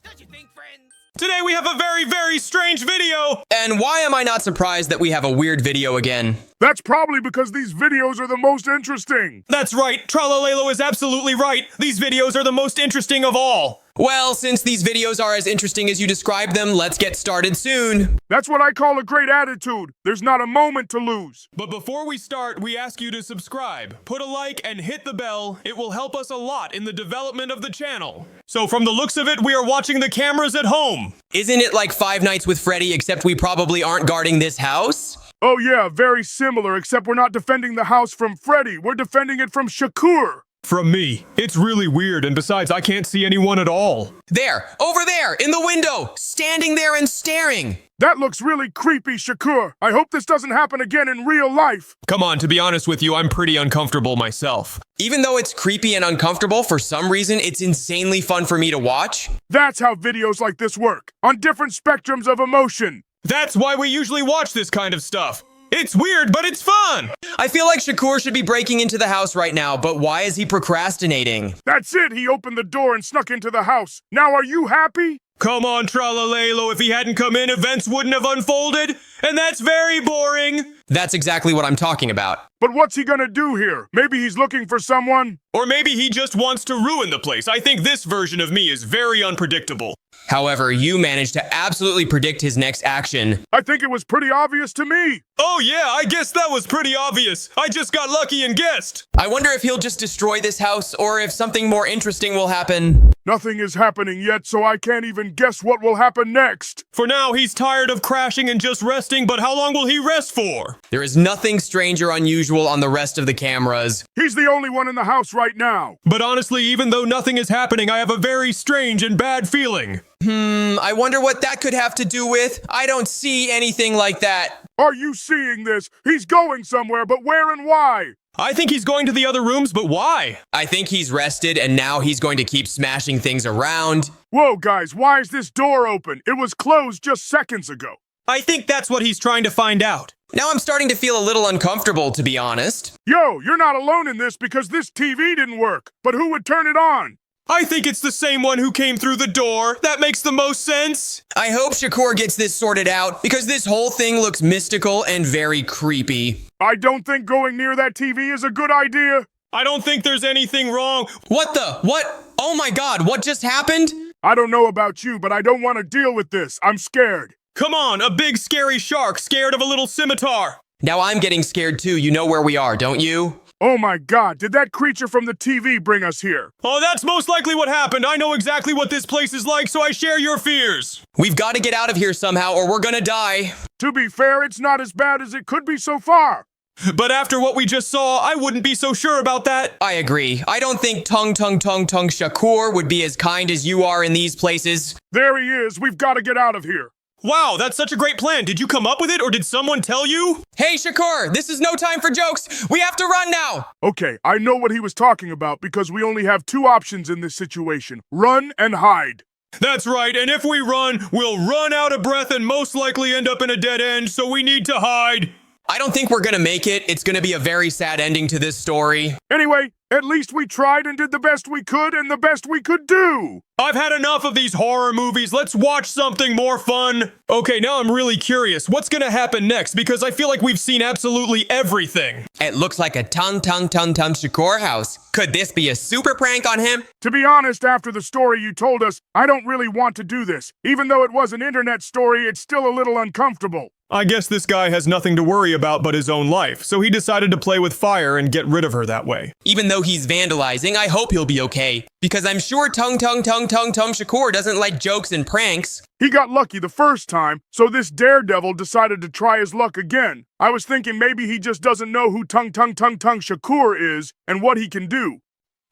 F: Don't you think, friends?
A: Today we have a very, very strange video.
B: And why am I not surprised that we have a weird video again?
C: That's probably because these videos are the most interesting.
A: That's right, Tralalelo is absolutely right. These videos are the most interesting of all.
B: Well, since these videos are as interesting as you described them, let's get started soon.
C: That's what I call a great attitude. There's not a moment to lose.
A: But before we start, we ask you to subscribe, put a like, and hit the bell. It will help us a lot in the development of the channel. So from the looks of it, we are watching the cameras at home.
B: Isn't it like Five Nights with Freddy, except we probably aren't guarding this house?
C: Oh yeah, very similar, except we're not defending the house from Freddy. We're defending it from Shakur.
A: From me. It's really weird, and besides, I can't see anyone at all.
B: There, over there, in the window, standing there and staring.
C: That looks really creepy, Shakur. I hope this doesn't happen again in real life.
A: Come on, to be honest with you, I'm pretty uncomfortable myself.
B: Even though it's creepy and uncomfortable, for some reason, it's insanely fun for me to watch.
C: That's how videos like this work, on different spectrums of emotion.
A: That's why we usually watch this kind of stuff. It's weird, but it's fun.
B: I feel like Shakur should be breaking into the house right now, but why is he procrastinating?
C: That's it, he opened the door and snuck into the house. Now are you happy?
A: Come on, Tralalelo, if he hadn't come in, events wouldn't have unfolded, and that's very boring.
B: That's exactly what I'm talking about.
C: But what's he gonna do here? Maybe he's looking for someone?
A: Or maybe he just wants to ruin the place. I think this version of me is very unpredictable.
B: However, you managed to absolutely predict his next action.
C: I think it was pretty obvious to me.
A: Oh yeah, I guess that was pretty obvious. I just got lucky and guessed.
B: I wonder if he'll just destroy this house or if something more interesting will happen.
C: Nothing is happening yet, so I can't even guess what will happen next.
A: For now, he's tired of crashing and just resting, but how long will he rest for?
B: There is nothing strange or unusual on the rest of the cameras.
C: He's the only one in the house right now.
A: But honestly, even though nothing is happening, I have a very strange and bad feeling.
B: I wonder what that could have to do with. I don't see anything like that.
C: Are you seeing this? He's going somewhere, but where and why?
A: I think he's going to the other rooms, but why?
B: I think he's rested and now he's going to keep smashing things around.
C: Whoa, guys, why is this door open? It was closed just seconds ago.
A: I think that's what he's trying to find out.
B: Now I'm starting to feel a little uncomfortable, to be honest.
C: Yo, you're not alone in this because this TV didn't work. But who would turn it on?
A: I think it's the same one who came through the door. That makes the most sense.
B: I hope Shakur gets this sorted out because this whole thing looks mystical and very creepy.
C: I don't think going near that TV is a good idea.
A: I don't think there's anything wrong.
B: What? Oh my god, what just happened?
C: I don't know about you, but I don't want to deal with this. I'm scared.
A: Come on, a big scary shark scared of a little scimitar.
B: Now I'm getting scared too. You know where we are, don't you?
C: Oh my god, did that creature from the TV bring us here?
A: Oh, that's most likely what happened. I know exactly what this place is like, so I share your fears.
B: We've got to get out of here somehow or we're gonna die.
C: To be fair, it's not as bad as it could be so far.
A: But after what we just saw, I wouldn't be so sure about that.
B: I agree. I don't think Tung Tung Shakur would be as kind as you are in these places.
C: There he is. We've got to get out of here.
A: Wow, that's such a great plan. Did you come up with it or did someone tell you?
B: Hey, Shakur, this is no time for jokes. We have to run now.
C: Okay, I know what he was talking about because we only have two options in this situation. Run and hide.
A: That's right, and if we run, we'll run out of breath and most likely end up in a dead end, so we need to hide.
B: I don't think we're gonna make it. It's gonna be a very sad ending to this story.
C: Anyway, At least we tried and did the best we could and the best we could do.
A: I've had enough of these horror movies. Let's watch something more fun. Okay, now I'm really curious. What's gonna happen next? Because I feel like we've seen absolutely everything.
B: It looks like a Tung Tung Sahur house. Could this be a super prank on him?
C: To be honest, after the story you told us, I don't really want to do this. Even though it was an internet story, it's still a little uncomfortable.
A: I guess this guy has nothing to worry about but his own life, so he decided to play with fire and get rid of her that way.
B: Even though he's vandalizing, I hope he'll be okay. Because I'm sure Tung Tung Sahur doesn't like jokes and pranks.
C: He got lucky the first time, so this daredevil decided to try his luck again. I was thinking maybe he just doesn't know who Tung Tung Sahur is and what he can do.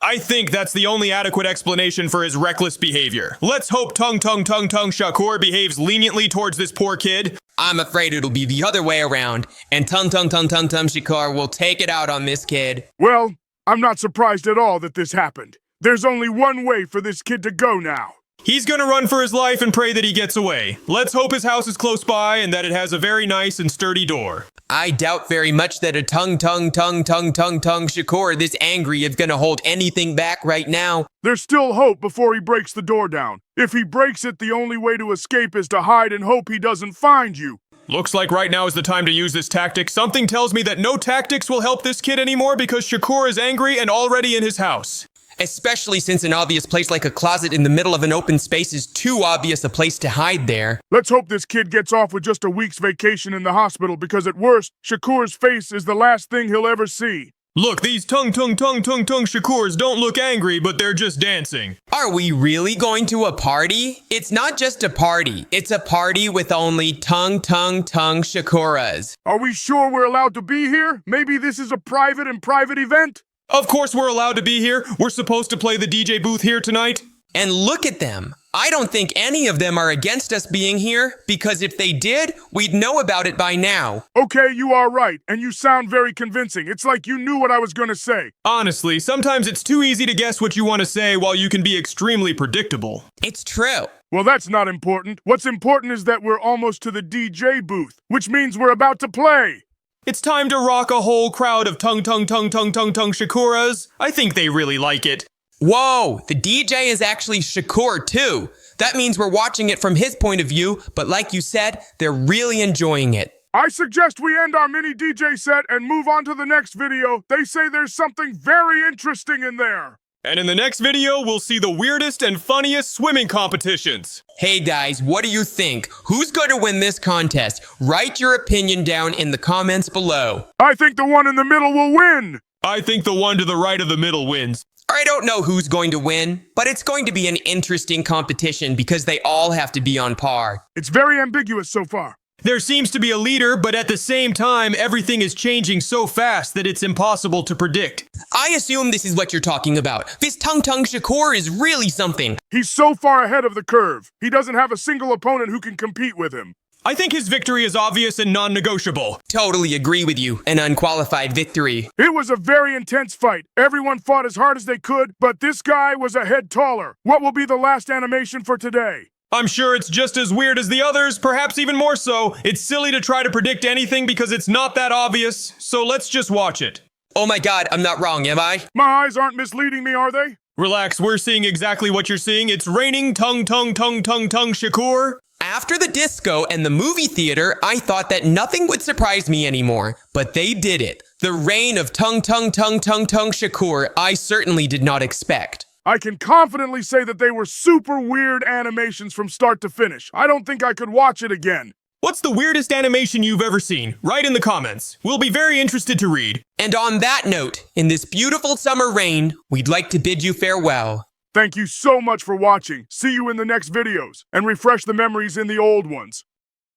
A: I think that's the only adequate explanation for his reckless behavior. Let's hope Tung Tung Sahur behaves leniently towards this poor kid.
B: I'm afraid it'll be the other way around, and Tung Tung Sahur will take it out on this kid.
C: Well, I'm not surprised at all that this happened. There's only one way for this kid to go now.
A: He's gonna run for his life and pray that he gets away. Let's hope his house is close by and that it has a very nice and sturdy door.
B: I doubt very much that a Tung Tung Sahur this angry is gonna hold anything back right now.
C: There's still hope before he breaks the door down. If he breaks it, the only way to escape is to hide and hope he doesn't find you.
A: Looks like right now is the time to use this tactic. Something tells me that no tactics will help this kid anymore because Shakur is angry and already in his house.
B: Especially since an obvious place like a closet in the middle of an open space is too obvious a place to hide there.
C: Let's hope this kid gets off with just a week's vacation in the hospital because at worst, Shakur's face is the last thing he'll ever see.
A: Look, these Tung Tung Shakurs don't look angry, but they're just dancing.
B: Are we really going to a party? It's not just a party. It's a party with only Tung Tung Shakuras.
C: Are we sure we're allowed to be here? Maybe this is a private event?
A: Of course we're allowed to be here. We're supposed to play the DJ booth here tonight.
B: And look at them. I don't think any of them are against us being here, because if they did, we'd know about it by now.
C: Okay, you are right, and you sound very convincing. It's like you knew what I was gonna say.
A: Honestly, sometimes it's too easy to guess what you want to say while you can be extremely predictable.
B: It's true.
C: Well, that's not important. What's important is that we're almost to the DJ booth, which means we're about to play.
A: It's time to rock a whole crowd of Tung Tung Shakuras. I think they really like it.
B: Whoa, the DJ is actually Shakur too. That means we're watching it from his point of view, but like you said, they're really enjoying it.
C: I suggest we end our mini DJ set and move on to the next video. They say there's something very interesting in there.
A: And in the next video, we'll see the weirdest and funniest swimming competitions.
B: Hey guys, what do you think? Who's going to win this contest? Write your opinion down in the comments below.
C: I think the one in the middle will win.
A: I think the one to the right of the middle wins.
B: I don't know who's going to win, but it's going to be an interesting competition because they all have to be on par.
C: It's very ambiguous so far.
A: There seems to be a leader, but at the same time, everything is changing so fast that it's impossible to predict.
B: I assume this is what you're talking about. This Tung Tung Shakur is really something.
C: He's so far ahead of the curve. He doesn't have a single opponent who can compete with him.
A: I think his victory is obvious and non-negotiable.
B: Totally agree with you. An unqualified victory.
C: It was a very intense fight. Everyone fought as hard as they could, but this guy was a head taller. What will be the last animation for today?
A: I'm sure it's just as weird as the others, perhaps even more so. It's silly to try to predict anything because it's not that obvious, so let's just watch it.
B: Oh my god, I'm not wrong, am I?
C: My eyes aren't misleading me, are they?
A: Relax, we're seeing exactly what you're seeing. It's raining Tung Tung Shakur.
B: After the disco and the movie theater, I thought that nothing would surprise me anymore, but they did it. The reign of Tung Tung Shakur, I certainly did not expect.
C: I can confidently say that they were super weird animations from start to finish. I don't think I could watch it again.
A: What's the weirdest animation you've ever seen? Write in the comments. We'll be very interested to read.
B: And on that note, in this beautiful summer rain, we'd like to bid you farewell.
C: Thank you so much for watching. See you in the next videos, and refresh the memories in the old ones.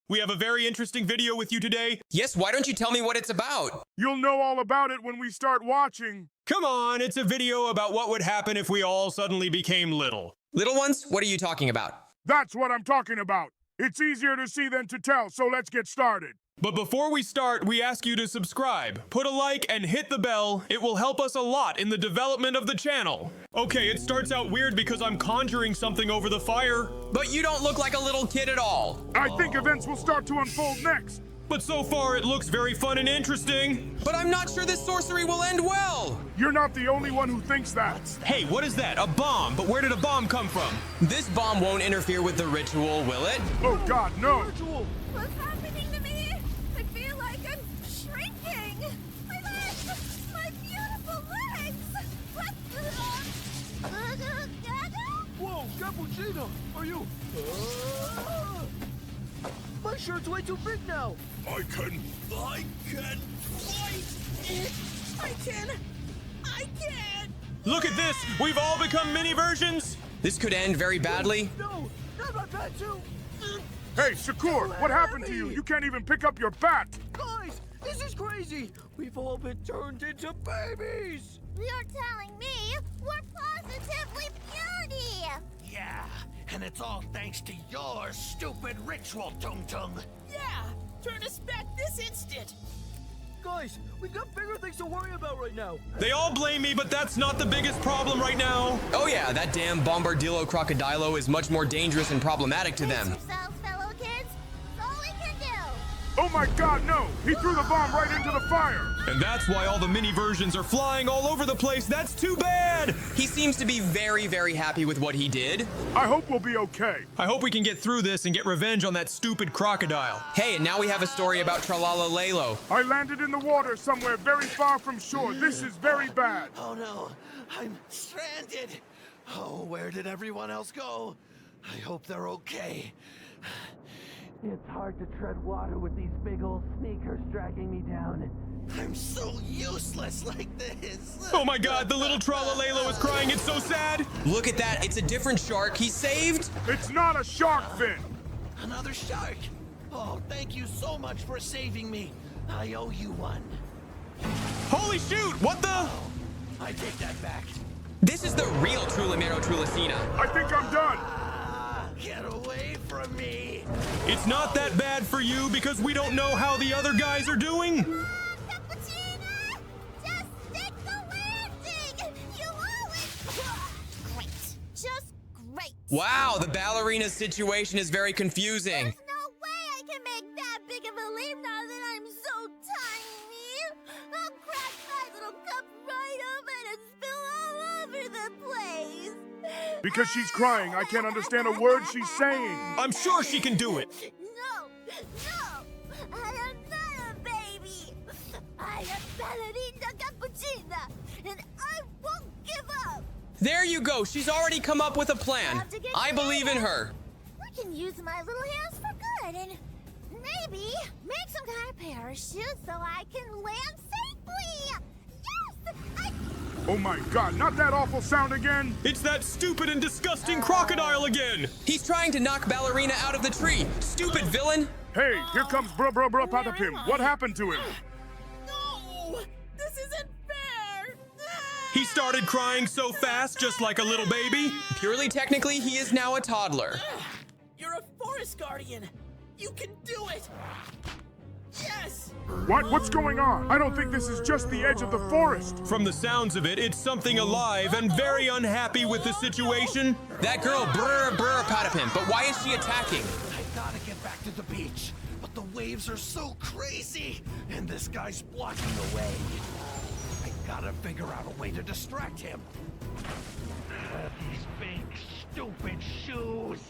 A: We have a very interesting video with you today.
B: Yes, why don't you tell me what it's about?
C: You'll know all about it when we start watching.
A: Come on, it's a video about what would happen if we all suddenly became little.
B: Little ones, what are you talking about?
C: That's what I'm talking about. It's easier to see than to tell, so let's get started.
A: But before we start, we ask you to subscribe, put a like, and hit the bell. It will help us a lot in the development of the channel. Okay, it starts out weird because I'm conjuring something over the fire.
B: But you don't look like a little kid at all.
C: I think events will start to unfold next.
A: But so far it looks very fun and interesting.
B: But I'm not sure this sorcery will end well.
C: You're not the only one who thinks that.
A: Hey, what is that? A bomb? But where did a bomb come from?
B: This bomb won't interfere with the ritual, will it?
C: Oh God, no!
I: What's happening to me? I feel like I'm shrinking. My legs! My beautiful legs! What
D: Whoa, Cappuccino! Are you? My shirt's way too big now.
H: I can fight!
G: I can!
A: Look at this! We've all become mini versions!
B: This could end very badly.
D: No, not my bat too.
C: Hey, Shakur, what happened to you? You can't even pick up your bat!
D: Guys, this is crazy. We've all been turned into babies.
I: You're telling me we're positively beauty!
H: Yeah, and it's all thanks to your stupid ritual, Tung Tung.
G: Yeah! Turn us back this instant!
D: Guys, we've got bigger things to worry about right now.
A: They all blame me, but that's not the biggest problem right now.
B: Oh yeah, that damn Bombardillo Crocodilo is much more dangerous and problematic to them.
I: Yourselves, fellow kids. It's all we can do.
C: Oh my God, no! He threw the bomb right into the fire!
A: And that's why all the mini versions are flying all over the place. That's too bad!
B: He seems to be very, very happy with what he did.
C: I hope we'll be okay.
A: I hope we can get through this and get revenge on that stupid crocodile.
B: Hey, and now we have a story about Tralala Lalo.
C: I landed in the water somewhere very far from shore. This is very bad.
H: Oh no, I'm stranded. Oh, where did everyone else go? I hope they're okay. It's hard to tread water with these big old sneakers dragging me down. I'm so useless like this.
A: Oh my God, the little Tralalelo is crying. It's so sad.
B: Look at that, it's a different shark he saved.
C: It's not a shark fin.
H: Another shark. Oh, thank you so much for saving me. I owe you one.
A: Holy shoot, what the?
H: I take that back.
B: This is the real Trulamero Trulicina.
C: I think I'm done.
H: Get away from me.
A: It's not that bad for you because we don't know how the other guys are doing.
I: Cappuccino! Just stick the landing! You always... Great. Just great.
B: Wow, the ballerina situation is very confusing.
I: There's no way I can make that big of a leap now that I'm so tiny. I'll crack my little cup right open and spill all over the place.
C: Because she's crying, I can't understand a word she's saying.
A: I'm sure she can do it.
I: No, no, I am not a baby. I am ballerina cappuccina, and I won't give up.
B: There you go, she's already come up with a plan. I believe in her.
I: I can use my little hands for good, and maybe make some kind of parachute so I can land safely. Yes,
C: Oh my God, not that awful sound again.
A: It's that stupid and disgusting crocodile again.
B: He's trying to knock ballerina out of the tree. Stupid villain.
C: Hey, here comes Bruh Patapim. What happened to him?
G: No! This isn't fair!
A: He started crying so fast, just like a little baby.
B: Purely technically, he is now a toddler.
G: You're a forest guardian! You can do it! Yes!
C: What? What's going on? I don't think this is just the edge of the forest.
A: From the sounds of it, it's something alive and very unhappy with the situation.
B: That girl, brr patapim, but why is she attacking?
H: I gotta get back to the beach, but the waves are so crazy, and this guy's blocking the way. I gotta figure out a way to distract him. These big, stupid shoes.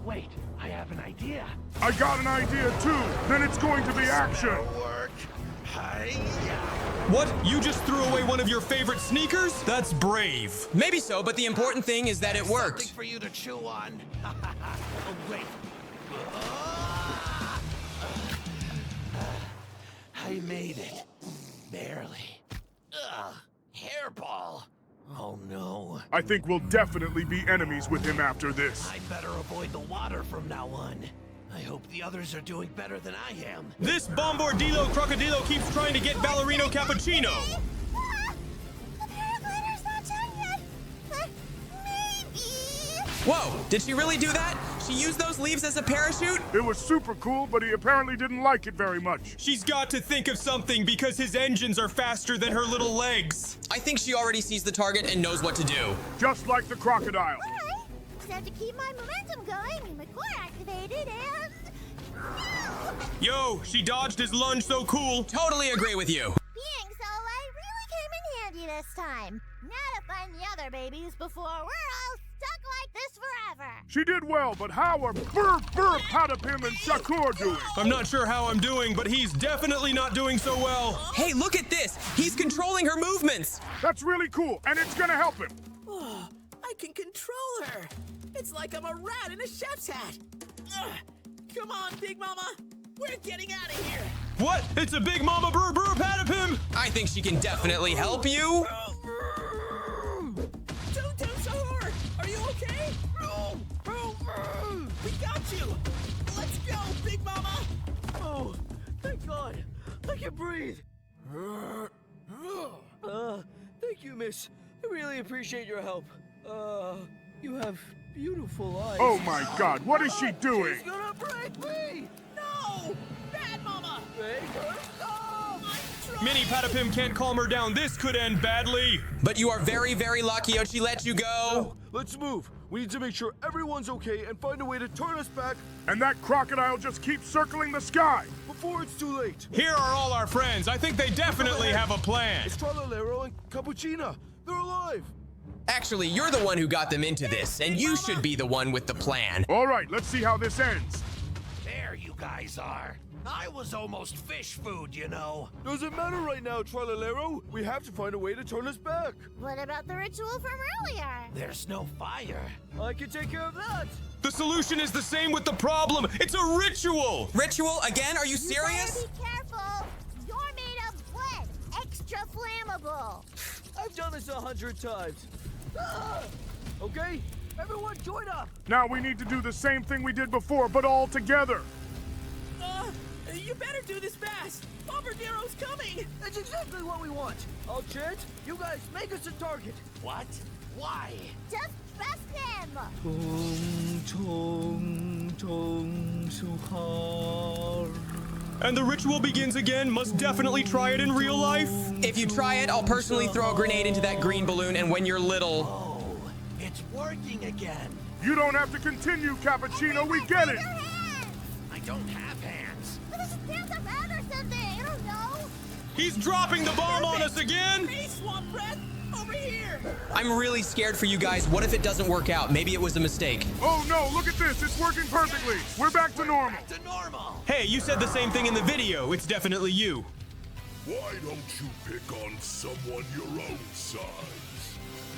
H: Wait, I have an idea.
C: I got an idea too. Then it's going to be action.
H: Work. Hi-ya.
A: What? You just threw away one of your favorite sneakers? That's brave.
B: Maybe so, but the important thing is that it
H: Something
B: worked.
H: for you to chew on. Oh, wait. I made it. Barely. Ugh, hairball. Oh no.
C: I think we'll definitely be enemies with him after this.
H: I better avoid the water from now on. I hope the others are doing better than I am.
A: This Bombardillo Crocodilo keeps trying to get Ballerino Cappuccino.
I: The paraglider's not done yet. Maybe.
B: Whoa, did she really do that? She used those leaves as a parachute?
C: It was super cool, but he apparently didn't like it very much.
A: She's got to think of something because his engines are faster than her little legs.
B: I think she already sees the target and knows what to do.
C: Just like the crocodile.
I: Alright, just have to keep my momentum going and my core activated and...
A: Yo, she dodged his lunge so cool.
B: Totally agree with you.
I: Being solo really came in handy this time. Now to find the other babies before we're all stuck like this forever.
C: She did well, but how are Patapim and Shakur doing?
A: I'm not sure how I'm doing, but he's definitely not doing so well.
B: Hey, look at this. He's controlling her movements.
C: That's really cool, and it's gonna help him.
G: Oh, I can control her. It's like I'm a rat in a chef's hat. Ugh. Come on, Big Mama. We're getting out of here.
A: What? It's a big mama Patapim?
B: I think she can definitely help you.
G: Tung Tung Sahur, are you okay? We got you. Let's go, Big Mama. Oh, thank God. I can breathe. Thank you, miss. I really appreciate your help. You have beautiful eyes.
C: Oh my God, what is she doing?
G: She's gonna break me! No! Bad Mama! Make her stop! I'm trying.
A: Mini Patapim can't calm her down. This could end badly.
B: But you are very, very lucky she let you go.
D: Let's move. We need to make sure everyone's okay and find a way to turn us back
C: And that crocodile just keeps circling the sky.
D: before it's too late.
A: Here are all our friends. I think they definitely have a plan.
D: It's Trallalero and Cappuccina. They're alive.
B: Actually, you're the one who got them into this, and you should be the one with the plan.
C: All right, let's see how this ends.
H: There you guys are. I was almost fish food, you know.
D: Doesn't matter right now, Trallalero. We have to find a way to turn us back.
I: What about the ritual from earlier?
H: There's no fire.
D: I can take care of that.
A: The solution is the same with the problem. It's a ritual.
B: Ritual again? Are you
I: You
B: serious?
I: better be careful. You're made of lead, extra flammable.
D: I've done this 100 times. Okay, everyone join up.
C: Now we need to do the same thing we did before, but all together.
G: You better do this fast. Bombardiero's coming.
D: That's exactly what we want. I'll chant. You guys make us a target.
H: What? Why?
I: Just trust him.
D: Tung Tung Sahur.
A: And the ritual begins again. Must definitely try it in real life.
B: If you try it, I'll personally throw a grenade into that green balloon, and when you're little...
H: Oh, it's working again.
C: You don't have to continue, Cappuccino. We get it.
I: Your hands.
H: I don't have hands.
I: Let us just dance around or something. I don't know.
A: He's dropping the bomb on us again.
G: Hey, Swamp Breath, over here.
B: I'm really scared for you guys. What if it doesn't work out? Maybe it was a mistake.
C: Oh no, look at this. It's working perfectly. We're back to normal.
H: Back to normal.
A: Hey, you said the same thing in the video. It's definitely you.
J: Why don't you pick on someone your own size?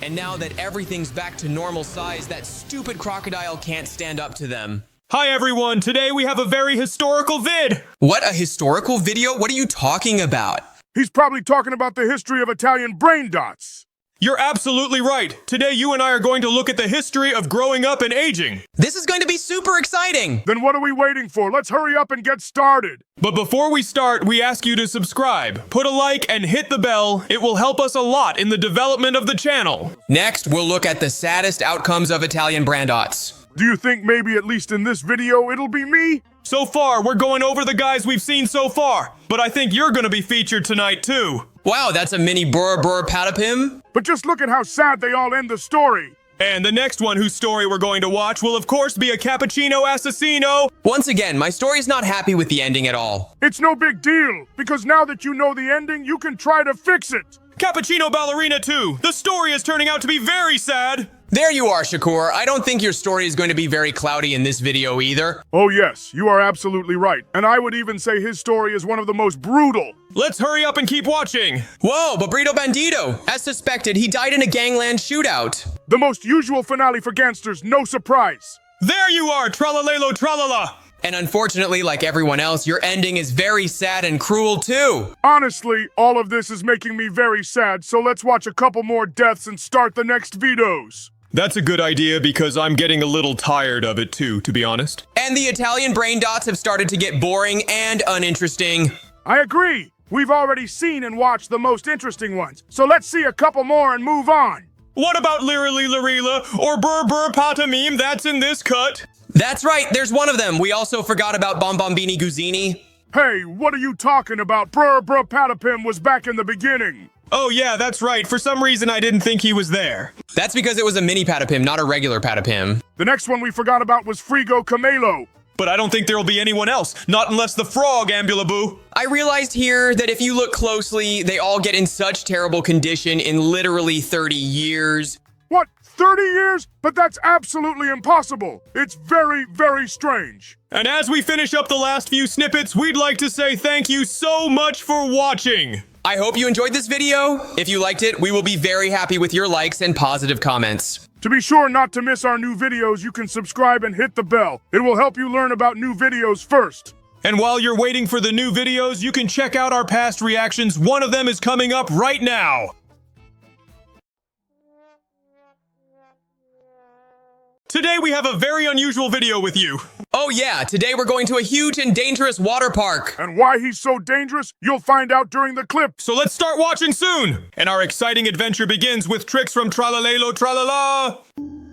B: And now that everything's back to normal size, that stupid crocodile can't stand up to them.
A: Hi everyone. Today we have a very historical vid.
B: What, a historical video? What are you talking about?
C: He's probably talking about the history of Italian brain dots.
A: You're absolutely right. Today you and I are going to look at the history of growing up and aging.
B: This is going to be super exciting.
C: Then what are we waiting for? Let's hurry up and get started.
A: But before we start, we ask you to subscribe, put a like, and hit the bell. It will help us a lot in the development of the channel.
B: Next, we'll look at the saddest outcomes of Italian brandots.
C: Do you think maybe at least in this video it'll be me?
A: So far, we're going over the guys we've seen so far, but I think you're gonna be featured tonight too.
B: Wow, that's a mini Burr Patapim.
C: But just look at how sad they all end the story.
A: And the next one whose story we're going to watch will of course be a Cappuccino Assassino.
B: Once again, my story's not happy with the ending at all.
C: It's no big deal, because now that you know the ending, you can try to fix it.
A: Cappuccino Ballerina 2. The story is turning out to be very sad.
B: There you are, Shakur. I don't think your story is going to be very cloudy in this video either.
C: Oh yes, you are absolutely right. And I would even say his story is one of the most brutal.
A: Let's hurry up and keep watching.
B: Whoa, Burrito Bandito! As suspected, he died in a gangland shootout.
C: The most usual finale for gangsters, no surprise.
A: There you are, Tralalelo Tralala.
B: And unfortunately, like everyone else, your ending is very sad and cruel too.
C: Honestly, all of this is making me very sad, so let's watch a couple more deaths and start the next videos.
A: That's a good idea because I'm getting a little tired of it too, to be honest.
B: And the Italian brain dots have started to get boring and uninteresting.
C: I agree. We've already seen and watched the most interesting ones, so let's see a couple more and move on.
A: What about Lirili Larila or Burr Patamim that's in this cut?
B: That's right, there's one of them. We also forgot about Bombombini Guzzini.
C: Hey, what are you talking about? Brr Patapim was back in the beginning.
A: Oh yeah, that's right. For some reason I didn't think he was there.
B: That's because it was a mini Patapim, not a regular Patapim.
C: The next one we forgot about was Frigo Camelo.
A: But I don't think there'll be anyone else, not unless the frog, Ambulaboo.
B: I realized here that if you look closely, they all get in such terrible condition in literally 30 years.
C: What, 30 years? But that's absolutely impossible. It's very, very strange.
A: And as we finish up the last few snippets, we'd like to say thank you so much for watching.
B: I hope you enjoyed this video. If you liked it, we will be very happy with your likes and positive comments.
C: To be sure not to miss our new videos, you can subscribe and hit the bell. It will help you learn about new videos first.
A: And while you're waiting for the new videos, you can check out our past reactions. One of them is coming up right now. Today we have a very unusual video with you.
B: Oh yeah, today we're going to a huge and dangerous water park.
C: And why he's so dangerous, you'll find out during the clip.
A: So let's start watching soon. And our exciting adventure begins with tricks from Tralalelo Tralala.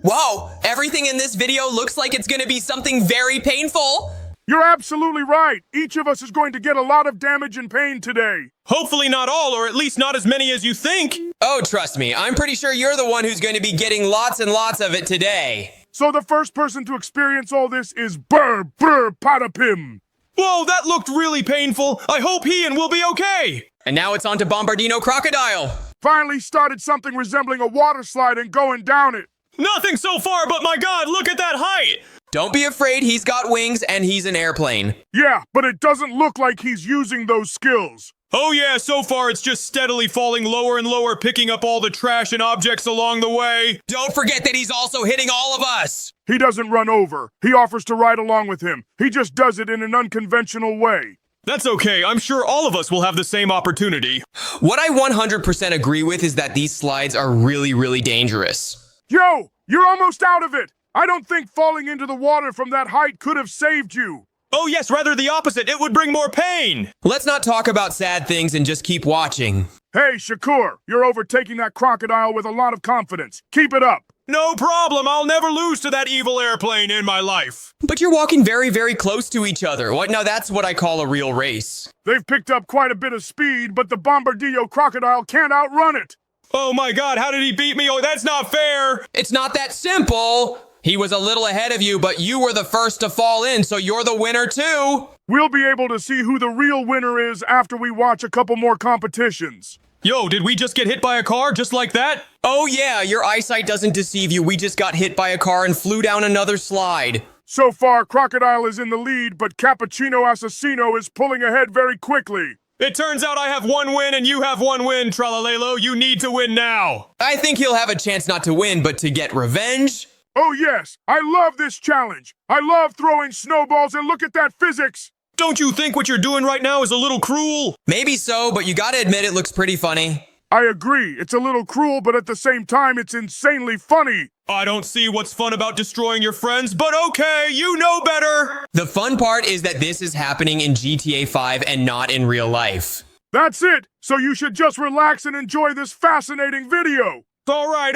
B: Whoa, everything in this video looks like it's gonna be something very painful.
C: You're absolutely right. Each of us is going to get a lot of damage and pain today.
A: Hopefully not all, or at least not as many as you think.
B: Oh, trust me, I'm pretty sure you're the one who's going to be getting lots and lots of it today.
C: So the first person to experience all this is Brr Patapim.
A: Whoa, that looked really painful. I hope he and will be okay.
B: And now it's on to Bombardino Crocodile.
C: Finally started something resembling a water slide and going down it.
A: Nothing so far, but my God, look at that height.
B: Don't be afraid, he's got wings and he's an airplane.
C: Yeah, but it doesn't look like he's using those skills.
A: Oh yeah, so far it's just steadily falling lower and lower, picking up all the trash and objects along the way.
B: Don't forget that he's also hitting all of us.
C: He doesn't run over. He offers to ride along with him. He just does it in an unconventional way.
A: That's okay, I'm sure all of us will have the same opportunity.
B: What I 100% agree with is that these slides are really, really dangerous.
C: Yo, you're almost out of it. I don't think falling into the water from that height could have saved you.
A: Oh yes, rather the opposite. It would bring more pain.
B: Let's not talk about sad things and just keep watching.
C: Hey, Shakur, you're overtaking that crocodile with a lot of confidence. Keep it up.
A: No problem. I'll never lose to that evil airplane in my life.
B: But you're walking very, very close to each other. What? Now that's what I call a real race.
C: They've picked up quite a bit of speed, but the Bombardillo crocodile can't outrun it.
A: Oh my God, how did he beat me? Oh, that's not fair.
B: It's not that simple. He was a little ahead of you, but you were the first to fall in, so you're the winner too.
C: We'll be able to see who the real winner is after we watch a couple more competitions.
A: Yo, did we just get hit by a car just like that?
B: Oh yeah, your eyesight doesn't deceive you. We just got hit by a car and flew down another slide.
C: So far, Crocodile is in the lead, but Cappuccino Assassino is pulling ahead very quickly.
A: It turns out I have one win and you have one win, Tralalelo. You need to win now.
B: I think he'll have a chance not to win, but to get revenge.
C: Oh yes, I love this challenge. I love throwing snowballs, and look at that physics.
A: Don't you think what you're doing right now is a little cruel?
B: Maybe so, but you gotta admit it looks pretty funny.
C: I agree. It's a little cruel, but at the same time, it's insanely funny.
A: I don't see what's fun about destroying your friends, but okay, you know better.
B: The fun part is that this is happening in GTA 5 and not in real life.
C: That's it. So you should just relax and enjoy this fascinating video.
A: All right.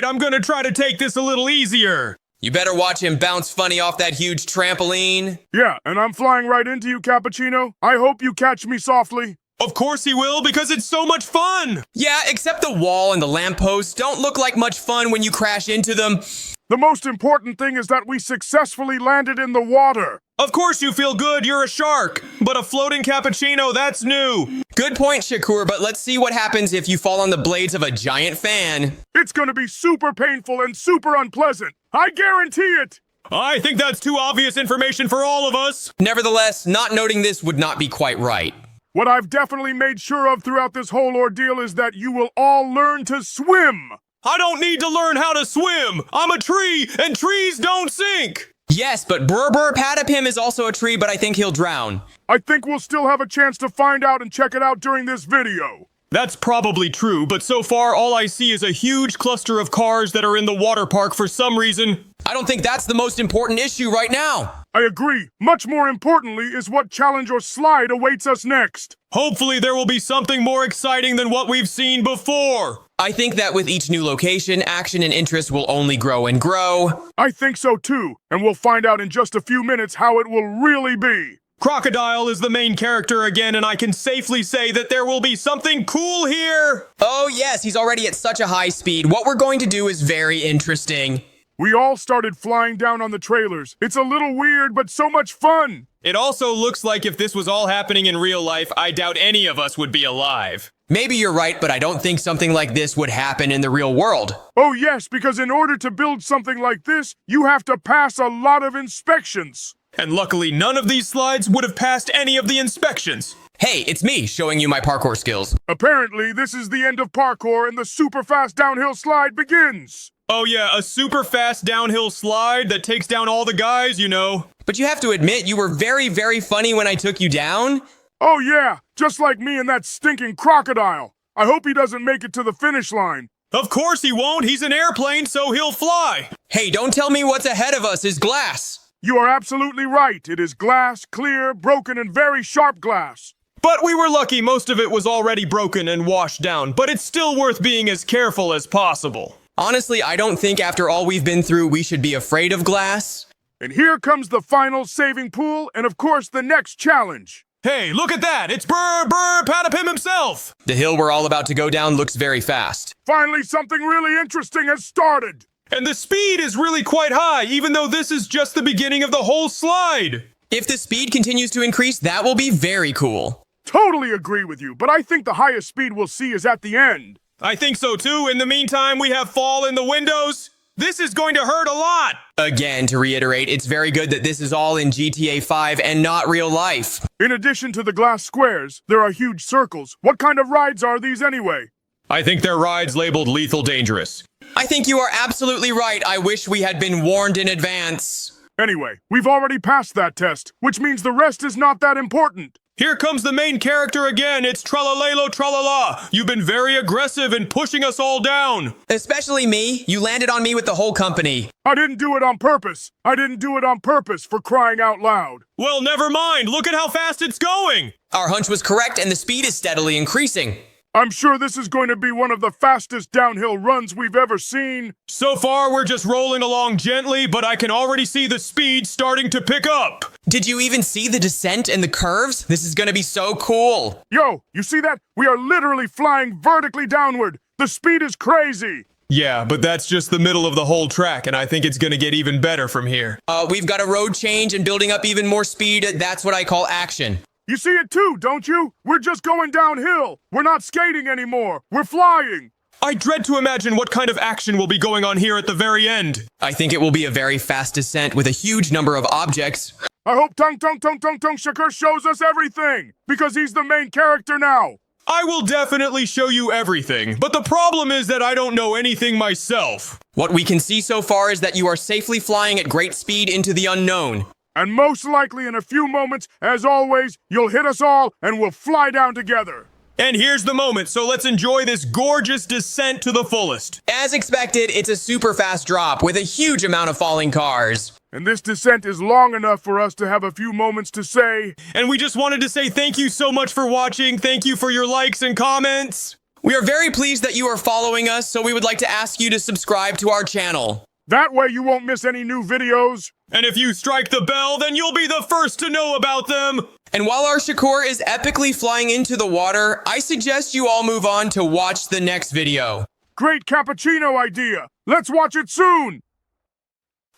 A: I'm gonna try to take this a little easier.
B: You better watch him bounce funny off that huge trampoline.
C: Yeah, and I'm flying right into you, Cappuccino. I hope you catch me softly.
A: Of course he will, because it's so much fun.
B: Yeah, except the wall and the lampposts don't look like much fun when you crash into them.
C: The most important thing is that we successfully landed in the water.
A: Of course you feel good, you're a shark. But a floating cappuccino, that's new.
B: Good point, Shakur, but let's see what happens if you fall on the blades of a giant fan.
C: It's gonna be super painful and super unpleasant. I guarantee it.
A: I think that's too obvious information for all of us.
B: Nevertheless, not noting this would not be quite right.
C: What I've definitely made sure of throughout this whole ordeal is that you will all learn to swim.
A: I don't need to learn how to swim. I'm a tree, and trees don't sink.
B: Yes, but Brr Patapim is also a tree, but I think he'll drown.
C: I think we'll still have a chance to find out and check it out during this video.
A: That's probably true, but so far all I see is a huge cluster of cars that are in the water park for some reason.
B: I don't think that's the most important issue right now.
C: I agree. Much more importantly is what challenge or slide awaits us next.
A: Hopefully there will be something more exciting than what we've seen before.
B: I think that with each new location, action and interest will only grow and grow.
C: I think so too, and we'll find out in just a few minutes how it will really be.
A: Crocodile is the main character again, and I can safely say that there will be something cool here.
B: Oh yes, he's already at such a high speed. What we're going to do is very interesting.
C: We all started flying down on the trailers. It's a little weird, but so much fun.
A: It also looks like if this was all happening in real life, I doubt any of us would be alive.
B: Maybe you're right, but I don't think something like this would happen in the real world.
C: Oh yes, because in order to build something like this, you have to pass a lot of inspections.
A: And luckily, none of these slides would have passed any of the inspections.
B: Hey, it's me showing you my parkour skills.
C: Apparently, this is the end of parkour and the super fast downhill slide begins.
A: Oh yeah, a super fast downhill slide that takes down all the guys, you know.
B: But you have to admit, you were very, very funny when I took you down.
C: Oh yeah, just like me and that stinking crocodile. I hope he doesn't make it to the finish line.
A: Of course he won't. He's an airplane, so he'll fly.
B: Hey, don't tell me what's ahead of us is glass.
C: You are absolutely right. It is glass, clear, broken, and very sharp glass.
A: But we were lucky most of it was already broken and washed down, but it's still worth being as careful as possible.
B: Honestly, I don't think after all we've been through, we should be afraid of glass.
C: And here comes the final saving pool, and of course the next challenge.
A: Hey, look at that! It's Brr Brr Patapim himself!
B: The hill we're all about to go down looks very fast.
C: Finally, something really interesting has started.
A: And the speed is really quite high, even though this is just the beginning of the whole slide.
B: If the speed continues to increase, that will be very cool.
C: Totally agree with you, but I think the highest speed we'll see is at the end.
A: I think so too. In the meantime, we have fall in the windows. This is going to hurt a lot.
B: Again, to reiterate, it's very good that this is all in GTA 5 and not real life.
C: In addition to the glass squares, there are huge circles. What kind of rides are these anyway?
A: I think they're rides labeled lethal dangerous.
B: I think you are absolutely right. I wish we had been warned in advance.
C: Anyway, we've already passed that test, which means the rest is not that important.
A: Here comes the main character again. It's Tralalelo Tralala. You've been very aggressive in pushing us all down.
B: Especially me. You landed on me with the whole company.
C: I didn't do it on purpose. I didn't do it on purpose, for crying out loud.
A: Well, never mind. Look at how fast it's going.
B: Our hunch was correct and the speed is steadily increasing.
C: I'm sure this is going to be one of the fastest downhill runs we've ever seen.
A: So far, we're just rolling along gently, but I can already see the speed starting to pick up.
B: Did you even see the descent and the curves? This is gonna be so cool.
C: Yo, you see that? We are literally flying vertically downward. The speed is crazy.
A: Yeah, but that's just the middle of the whole track, and I think it's gonna get even better from here.
B: We've got a road change and building up even more speed. That's what I call action.
C: You see it too, don't you? We're just going downhill. We're not skating anymore. We're flying.
A: I dread to imagine what kind of action will be going on here at the very end.
B: I think it will be a very fast descent with a huge number of objects.
C: I hope Tung Tung Sahur shows us everything, because he's the main character now.
A: I will definitely show you everything, but the problem is that I don't know anything myself.
B: What we can see so far is that you are safely flying at great speed into the unknown.
C: And most likely in a few moments, as always, you'll hit us all and we'll fly down together.
A: And here's the moment, so let's enjoy this gorgeous descent to the fullest.
B: As expected, it's a super fast drop with a huge amount of falling cars.
C: And this descent is long enough for us to have a few moments to say...
A: And we just wanted to say thank you so much for watching. Thank you for your likes and comments.
B: We are very pleased that you are following us, so we would like to ask you to subscribe to our channel.
C: That way you won't miss any new videos.
A: And if you strike the bell, then you'll be the first to know about them.
B: And while our Shakur is epically flying into the water, I suggest you all move on to watch the next video.
C: Great cappuccino idea. Let's watch it soon.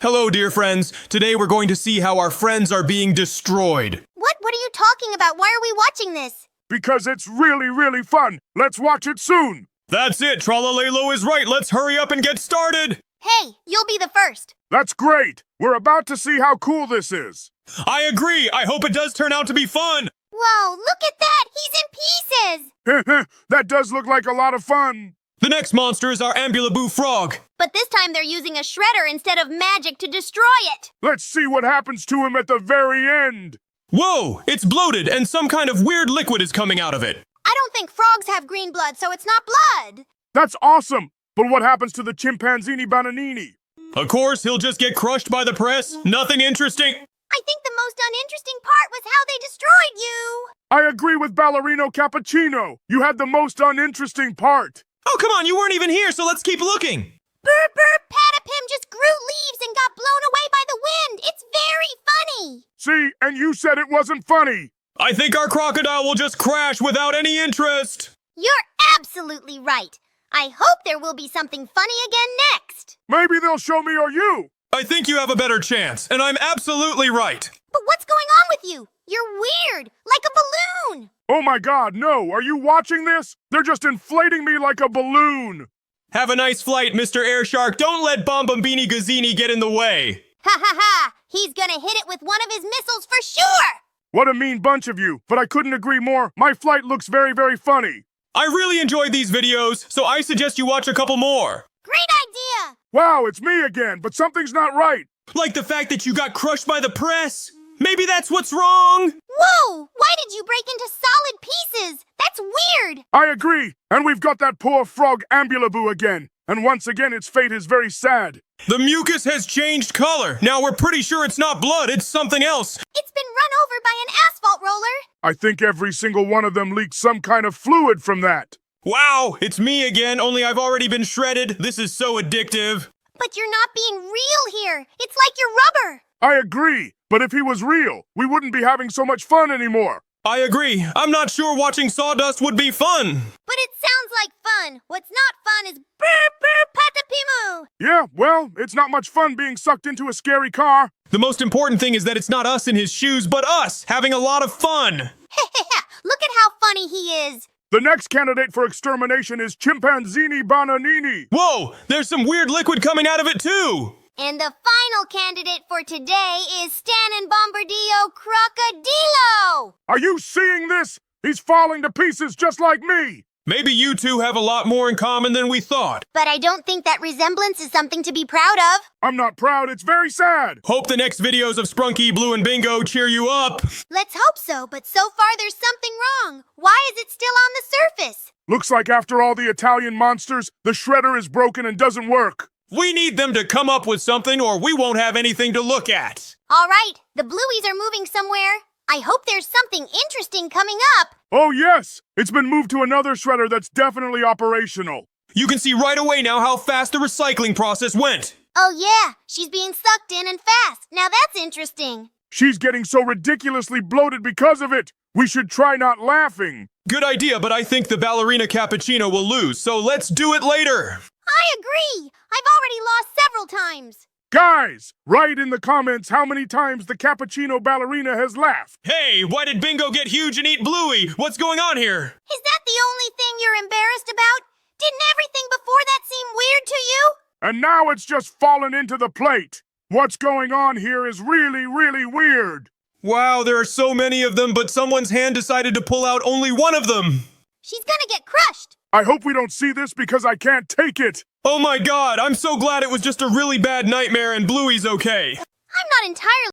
A: Hello, dear friends. Today we're going to see how our friends are being destroyed.
I: What are you talking about? Why are we watching this?
C: Because it's really, really fun. Let's watch it soon.
A: That's it. Tralalelo is right. Let's hurry up and get started.
I: Hey, you'll be the first.
C: That's great. We're about to see how cool this is.
A: I agree. I hope it does turn out to be fun.
I: Whoa, look at that. He's in pieces.
C: That does look like a lot of fun.
A: The next monster is our Ambulaboo frog.
I: But this time they're using a shredder instead of magic to destroy it.
C: Let's see what happens to him at the very end.
A: Whoa, it's bloated and some kind of weird liquid is coming out of it.
I: I don't think frogs have green blood, so it's not blood.
C: That's awesome. But what happens to the chimpanzini bananini?
A: Of course, he'll just get crushed by the press. Nothing interesting.
I: I think the most uninteresting part was how they destroyed you.
C: I agree with Ballerino Cappuccino. You had the most uninteresting part.
A: Oh, come on, you weren't even here, so let's keep looking.
I: Burr, Patapim just grew leaves and got blown away by the wind. It's very funny.
C: See, and you said it wasn't funny.
A: I think our crocodile will just crash without any interest.
I: You're absolutely right. I hope there will be something funny again next.
C: Maybe they'll show me or you.
A: I think you have a better chance, and I'm absolutely right.
I: But what's going on with you? You're weird, like a balloon.
C: Oh my god, no. Are you watching this? They're just inflating me like a balloon.
A: Have a nice flight, Mr. Air Shark. Don't let Bombambini Gazzini get in the way.
I: Ha ha ha! He's gonna hit it with one of his missiles for sure!
C: What a mean bunch of you, but I couldn't agree more. My flight looks very, very funny.
A: I really enjoyed these videos, so I suggest you watch a couple more.
I: Great idea!
C: Wow, it's me again, but something's not right.
A: Like the fact that you got crushed by the press. Maybe that's what's wrong.
I: Whoa! Why did you break into solid pieces? That's weird!
C: I agree. And we've got that poor frog Ambulaboo again. And once again, its fate is very sad.
A: The mucus has changed color. Now we're pretty sure it's not blood, it's something else.
I: It's been run over by an asphalt roller.
C: I think every single one of them leaked some kind of fluid from that.
A: Wow, it's me again, only I've already been shredded. This is so addictive.
I: But you're not being real here. It's like you're rubber.
C: I agree. But if he was real, we wouldn't be having so much fun anymore.
A: I agree. I'm not sure watching sawdust would be fun.
I: But it sounds like fun. What's not fun is burp burp patapimu.
C: Yeah, well, it's not much fun being sucked into a scary car.
A: The most important thing is that it's not us in his shoes, but us having a lot of fun.
I: Look at how funny he is.
C: The next candidate for extermination is Chimpanzini Bananini.
A: Whoa, there's some weird liquid coming out of it too.
I: And the final candidate for today is Stan Bombardillo Crocodilo.
C: Are you seeing this? He's falling to pieces just like me.
A: Maybe you two have a lot more in common than we thought.
I: But I don't think that resemblance is something to be proud of.
C: I'm not proud, it's very sad.
A: Hope the next videos of Sprunky, Blue, and Bingo cheer you up.
I: Let's hope so, but so far there's something wrong. Why is it still on the surface?
C: Looks like after all the Italian monsters, the shredder is broken and doesn't work.
A: We need them to come up with something or we won't have anything to look at.
I: All right, the blueies are moving somewhere. I hope there's something interesting coming up.
C: Oh yes, it's been moved to another shredder that's definitely operational.
A: You can see right away now how fast the recycling process went.
I: Oh yeah, she's being sucked in and fast. Now that's interesting.
C: She's getting so ridiculously bloated because of it. We should try not laughing.
A: Good idea, but I think the ballerina cappuccino will lose, so let's do it later.
I: I agree. I've already lost several times.
C: Guys, write in the comments how many times the cappuccino ballerina has laughed.
A: Hey, why did Bingo get huge and eat Bluey? What's going on here?
I: Is that the only thing you're embarrassed about? Didn't everything before that seem weird to you?
C: And now it's just fallen into the plate. What's going on here is really, really weird.
A: Wow, there are so many of them, but someone's hand decided to pull out only one of them.
I: She's gonna get crushed.
C: I hope we don't see this because I can't take it.
A: Oh my god, I'm so glad it was just a really bad nightmare and Bluey's okay.
I: I'm not entirely